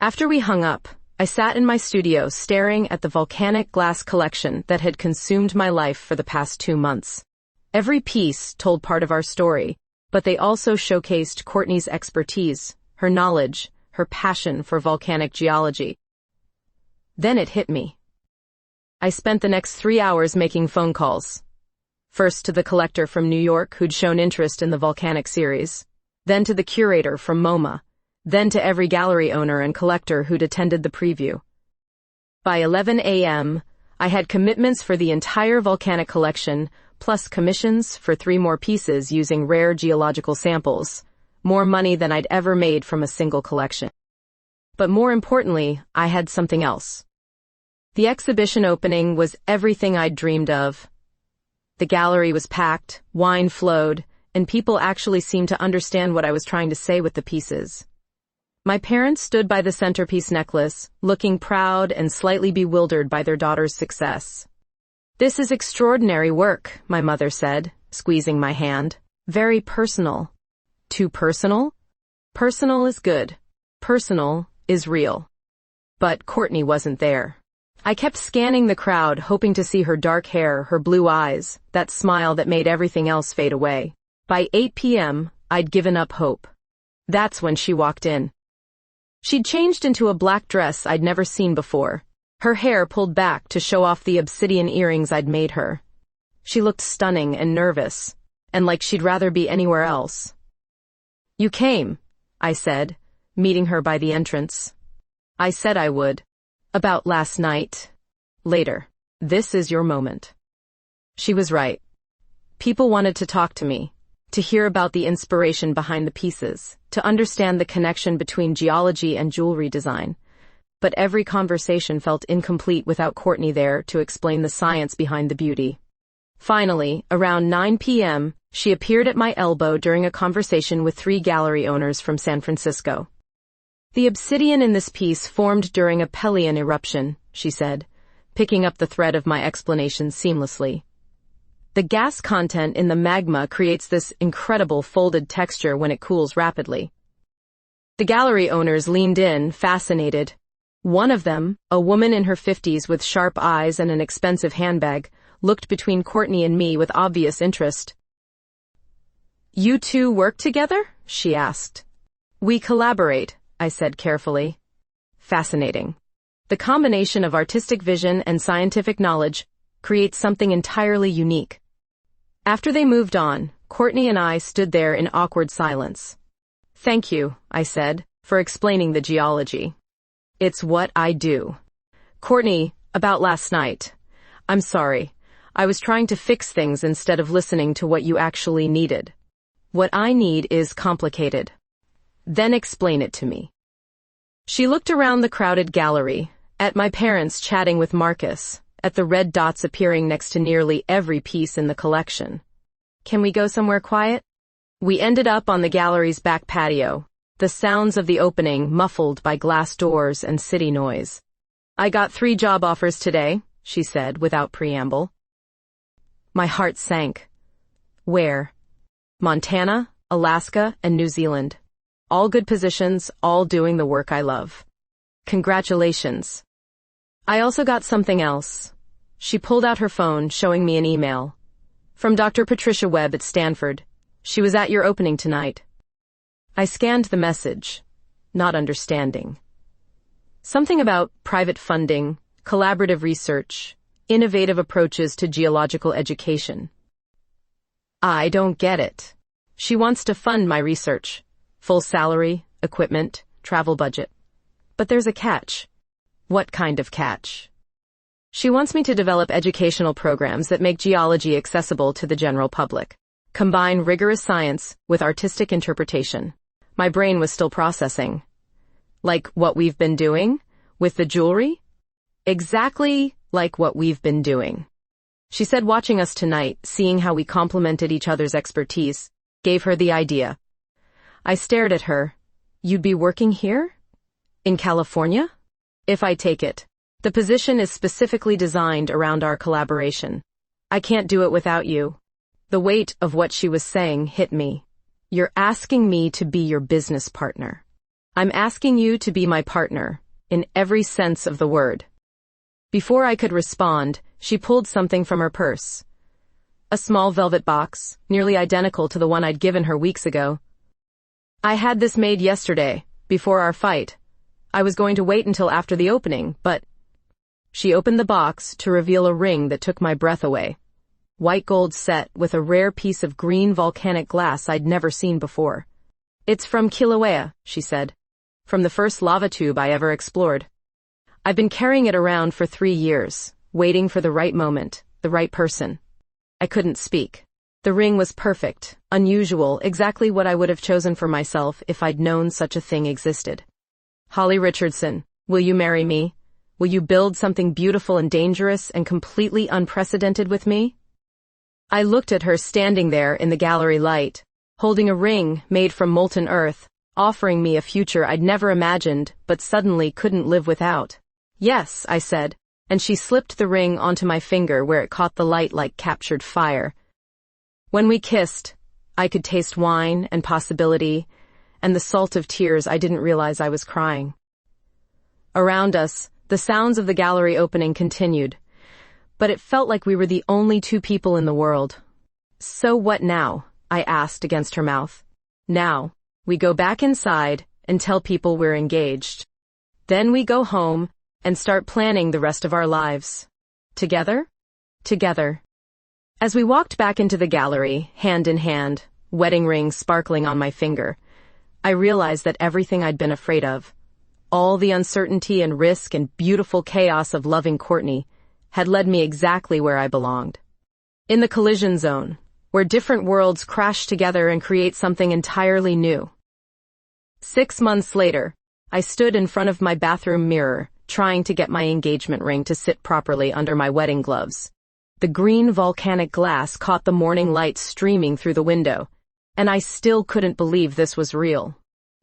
After we hung up, I sat in my studio staring at the volcanic glass collection that had consumed my life for the past 2 months. Every piece told part of our story, but they also showcased Courtney's expertise, her knowledge, her passion for volcanic geology. Then it hit me. I spent the next 3 hours making phone calls. First to the collector from New York who'd shown interest in the volcanic series, then to the curator from MoMA, then to every gallery owner and collector who'd attended the preview. By 11 a.m., I had commitments for the entire volcanic collection, plus commissions for 3 more pieces using rare geological samples, more money than I'd ever made from a single collection. But more importantly, I had something else. The exhibition opening was everything I'd dreamed of. The gallery was packed, wine flowed, and people actually seemed to understand what I was trying to say with the pieces. My parents stood by the centerpiece necklace, looking proud and slightly bewildered by their daughter's success. "This is extraordinary work," my mother said, squeezing my hand. "Very personal." "Too personal?" "Personal is good. Personal is real." But Courtney wasn't there. I kept scanning the crowd, hoping to see her dark hair, her blue eyes, that smile that made everything else fade away. By 8 p.m., I'd given up hope. That's when she walked in. She'd changed into a black dress I'd never seen before, her hair pulled back to show off the obsidian earrings I'd made her. She looked stunning and nervous, and like she'd rather be anywhere else. "You came," I said, meeting her by the entrance. "I said I would. About last night. Later. This is your moment." She was right. People wanted to talk to me, to hear about the inspiration behind the pieces, to understand the connection between geology and jewelry design. But every conversation felt incomplete without Courtney there to explain the science behind the beauty. Finally, around 9 p.m., she appeared at my elbow during a conversation with 3 gallery owners from San Francisco. "The obsidian in this piece formed during a Pelian eruption," she said, picking up the thread of my explanation seamlessly. "The gas content in the magma creates this incredible folded texture when it cools rapidly." The gallery owners leaned in, fascinated. One of them, a woman in her 50s with sharp eyes and an expensive handbag, looked between Courtney and me with obvious interest. "You two work together?" she asked. "We collaborate," I said carefully. Fascinating. The combination of artistic vision and scientific knowledge creates something entirely unique. After they moved on, Courtney and I stood there in awkward silence. "Thank you," I said, "for explaining the geology. It's what I do." "Courtney, about last night. I'm sorry. I was trying to fix things instead of listening to what you actually needed. What I need is complicated. Then explain it to me." She looked around the crowded gallery, at my parents chatting with Marcus, at the red dots appearing next to nearly every piece in the collection. "Can we go somewhere quiet?" We ended up on the gallery's back patio, the sounds of the opening muffled by glass doors and city noise. "I got 3 job offers today," she said without preamble. My heart sank. "Where?" "Montana, Alaska, and New Zealand. All good positions, all doing the work I love." "Congratulations." "I also got something else." She pulled out her phone, showing me an email. "From Dr. Patricia Webb at Stanford. She was at your opening tonight." I scanned the message, not understanding. Something about private funding, collaborative research, innovative approaches to geological education. I don't get it. She wants to fund my research. Full salary, equipment, travel budget. But there's a catch. What kind of catch? She wants me to develop educational programs that make geology accessible to the general public. Combine rigorous science with artistic interpretation. My brain was still processing. Like what we've been doing? With the jewelry? Exactly like what we've been doing. She said watching us tonight, seeing how we complemented each other's expertise, gave her the idea. I stared at her. "You'd be working here? In California?" "If I take it. The position is specifically designed around our collaboration. I can't do it without you." The weight of what she was saying hit me. "You're asking me to be your business partner." "I'm asking you to be my partner, in every sense of the word." Before I could respond, she pulled something from her purse. A small velvet box, nearly identical to the one I'd given her weeks ago. "I had this made yesterday, before our fight. I was going to wait until after the opening, but..." She opened the box to reveal a ring that took my breath away. White gold set with a rare piece of green volcanic glass I'd never seen before. "It's from Kilauea," she said. "From the first lava tube I ever explored. I've been carrying it around for 3 years, waiting for the right moment, the right person." I couldn't speak. The ring was perfect, unusual, exactly what I would have chosen for myself if I'd known such a thing existed. "Holly Richardson, will you marry me?" Will you build something beautiful and dangerous and completely unprecedented with me? I looked at her standing there in the gallery light, holding a ring made from molten earth, offering me a future I'd never imagined but suddenly couldn't live without. Yes, I said, and she slipped the ring onto my finger where it caught the light like captured fire. When we kissed, I could taste wine and possibility, and the salt of tears I didn't realize I was crying. Around us, the sounds of the gallery opening continued, but it felt like we were the only two people in the world. So what now? I asked against her mouth. Now, we go back inside and tell people we're engaged. Then we go home and start planning the rest of our lives. Together? Together. As we walked back into the gallery, hand in hand, wedding ring sparkling on my finger, I realized that everything I'd been afraid of, all the uncertainty and risk and beautiful chaos of loving Courtney, had led me exactly where I belonged. In the collision zone, where different worlds crash together and create something entirely new. 6 months later, I stood in front of my bathroom mirror, trying to get my engagement ring to sit properly under my wedding gloves. The green volcanic glass caught the morning light streaming through the window, and I still couldn't believe this was real.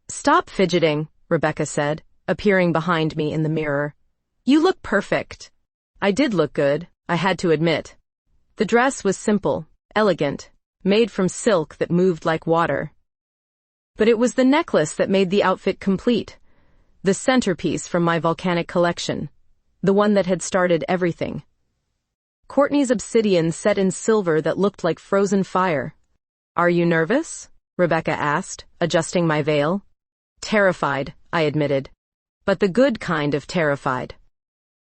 "Stop fidgeting," Rebecca said, appearing behind me in the mirror. "You look perfect." I did look good, I had to admit. The dress was simple, elegant, made from silk that moved like water. But it was the necklace that made the outfit complete, the centerpiece from my volcanic collection, the one that had started everything. Courtney's obsidian set in silver that looked like frozen fire. "Are you nervous?" Rebecca asked, adjusting my veil. "Terrified," I admitted. But the good kind of terrified.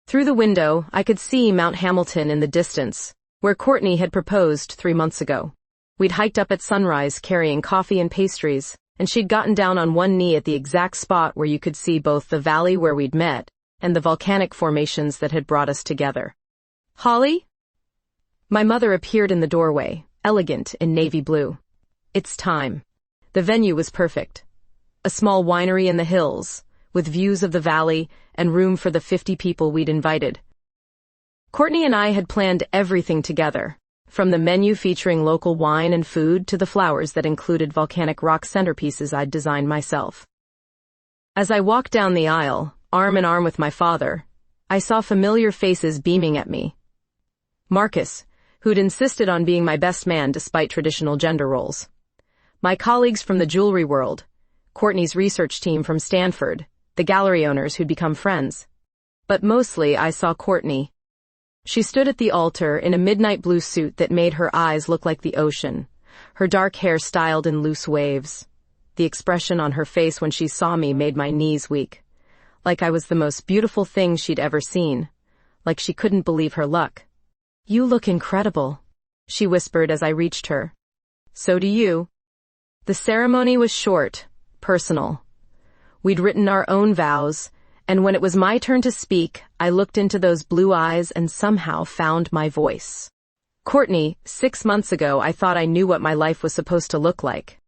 Through the window, I could see Mount Hamilton in the distance, where Courtney had proposed 3 months ago. We'd hiked up at sunrise carrying coffee and pastries, and she'd gotten down on one knee at the exact spot where you could see both the valley where we'd met and the volcanic formations that had brought us together. "Holly?" My mother appeared in the doorway, elegant in navy blue. "It's time." The venue was perfect. A small winery in the hills, with views of the valley and room for the 50 people we'd invited. Courtney and I had planned everything together, from the menu featuring local wine and food to the flowers that included volcanic rock centerpieces I'd designed myself. As I walked down the aisle, arm in arm with my father, I saw familiar faces beaming at me. Marcus, who'd insisted on being my best man despite traditional gender roles. My colleagues from the jewelry world, Courtney's research team from Stanford, the gallery owners who'd become friends. But mostly I saw Courtney. She stood at the altar in a midnight blue suit that made her eyes look like the ocean, her dark hair styled in loose waves. The expression on her face when she saw me made my knees weak. Like I was the most beautiful thing she'd ever seen. Like she couldn't believe her luck. "You look incredible," she whispered as I reached her. "So do you." The ceremony was short, personal. We'd written our own vows, and when it was my turn to speak, I looked into those blue eyes and somehow found my voice. "Courtney, 6 months ago I thought I knew what my life was supposed to look like.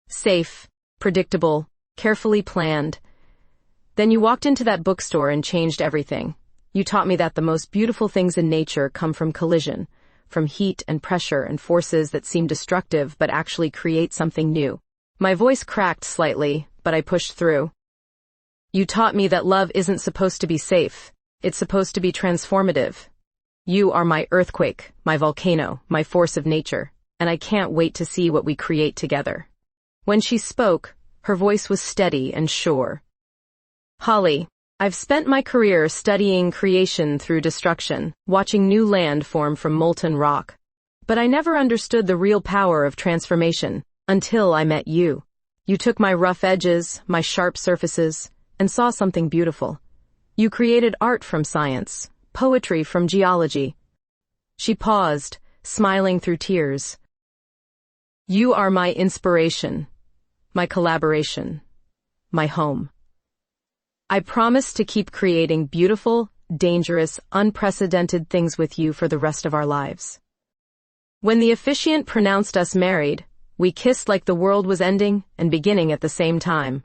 Safe, predictable, carefully planned. Then you walked into that bookstore and changed everything. You taught me that the most beautiful things in nature come from collision, from heat and pressure and forces that seem destructive but actually create something new." My voice cracked slightly, but I pushed through. "You taught me that love isn't supposed to be safe. It's supposed to be transformative. You are my earthquake, my volcano, my force of nature, and I can't wait to see what we create together." When she spoke, her voice was steady and sure. "Holly, I've spent my career studying creation through destruction, watching new land form from molten rock. But I never understood the real power of transformation until I met you. You took my rough edges, my sharp surfaces, and saw something beautiful. You created art from science, poetry from geology." She paused, smiling through tears. "You are my inspiration, my collaboration, my home. I promise to keep creating beautiful, dangerous, unprecedented things with you for the rest of our lives." When the officiant pronounced us married, we kissed like the world was ending and beginning at the same time.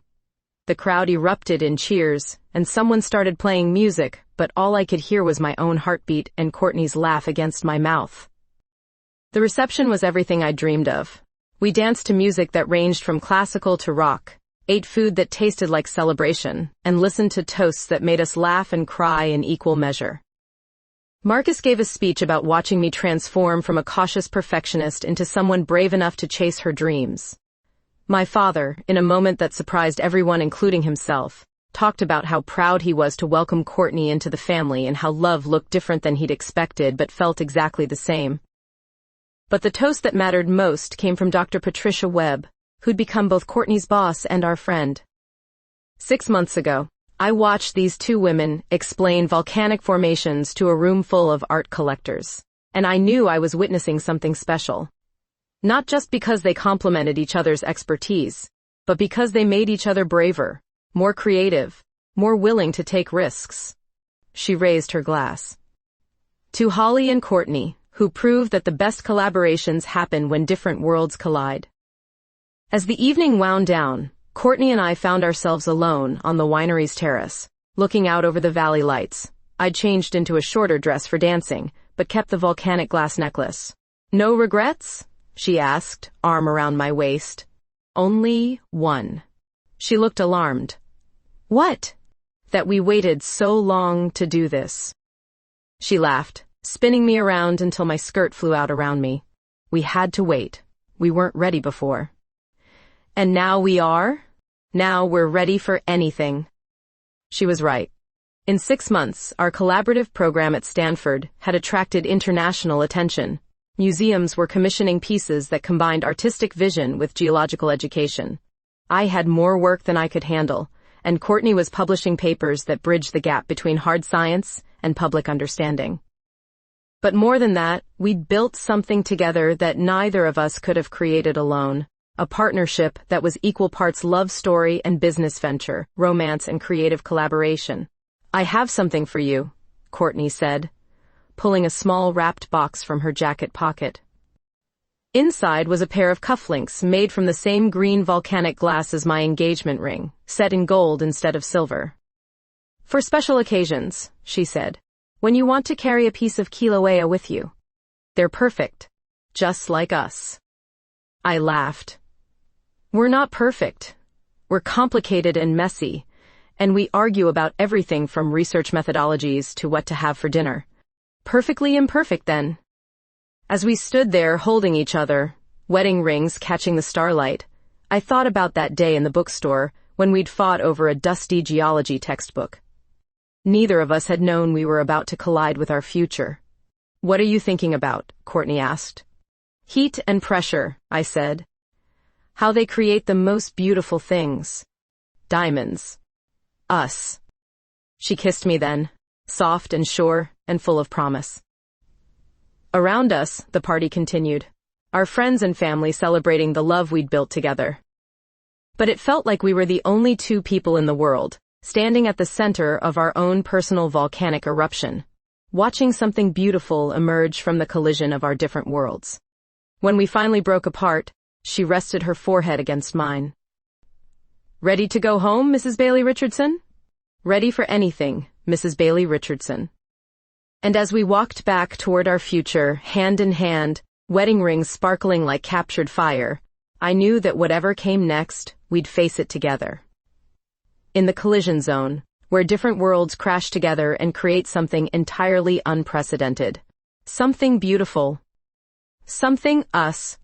The crowd erupted in cheers, and someone started playing music, but all I could hear was my own heartbeat and Courtney's laugh against my mouth. The reception was everything I dreamed of. We danced to music that ranged from classical to rock, ate food that tasted like celebration, and listened to toasts that made us laugh and cry in equal measure. Marcus gave a speech about watching me transform from a cautious perfectionist into someone brave enough to chase her dreams. My father, in a moment that surprised everyone including himself, talked about how proud he was to welcome Courtney into the family and how love looked different than he'd expected but felt exactly the same. But the toast that mattered most came from Dr. Patricia Webb, who'd become both Courtney's boss and our friend. 6 months ago, I watched these two women explain volcanic formations to a room full of art collectors, and I knew I was witnessing something special. Not just because they complemented each other's expertise, but because they made each other braver, more creative, more willing to take risks. She raised her glass. To Holly and Courtney, who proved that the best collaborations happen when different worlds collide. As the evening wound down, Courtney and I found ourselves alone on the winery's terrace, looking out over the valley lights. I'd changed into a shorter dress for dancing, but kept the volcanic glass necklace. No regrets? She asked, arm around my waist. Only one. She looked alarmed. What? That we waited so long to do this. She laughed, spinning me around until my skirt flew out around me. We had to wait. We weren't ready before. And now we are? Now we're ready for anything. She was right. In 6 months, our collaborative program at Stanford had attracted international attention. Museums were commissioning pieces that combined artistic vision with geological education. I had more work than I could handle, and Courtney was publishing papers that bridged the gap between hard science and public understanding. But more than that, we'd built something together that neither of us could have created alone. A partnership that was equal parts love story and business venture, romance and creative collaboration. I have something for you, Courtney said, pulling a small wrapped box from her jacket pocket. Inside was a pair of cufflinks made from the same green volcanic glass as my engagement ring, set in gold instead of silver. For special occasions, she said, when you want to carry a piece of Kilauea with you. They're perfect, just like us. I laughed. We're not perfect. We're complicated and messy, and we argue about everything from research methodologies to what to have for dinner. Perfectly imperfect, then. As we stood there holding each other, wedding rings catching the starlight, I thought about that day in the bookstore when we'd fought over a dusty geology textbook. Neither of us had known we were about to collide with our future. What are you thinking about? Courtney asked. Heat and pressure, I said. How they create the most beautiful things. Diamonds. Us. She kissed me then, soft and sure and full of promise. Around us, the party continued, our friends and family celebrating the love we'd built together. But it felt like we were the only two people in the world, standing at the center of our own personal volcanic eruption, watching something beautiful emerge from the collision of our different worlds. When we finally broke apart, she rested her forehead against mine. Ready to go home, Mrs. Bailey Richardson? Ready for anything, Mrs. Bailey Richardson. And as we walked back toward our future, hand in hand, wedding rings sparkling like captured fire, I knew that whatever came next, we'd face it together. In the collision zone, where different worlds crash together and create something entirely unprecedented. Something beautiful. Something us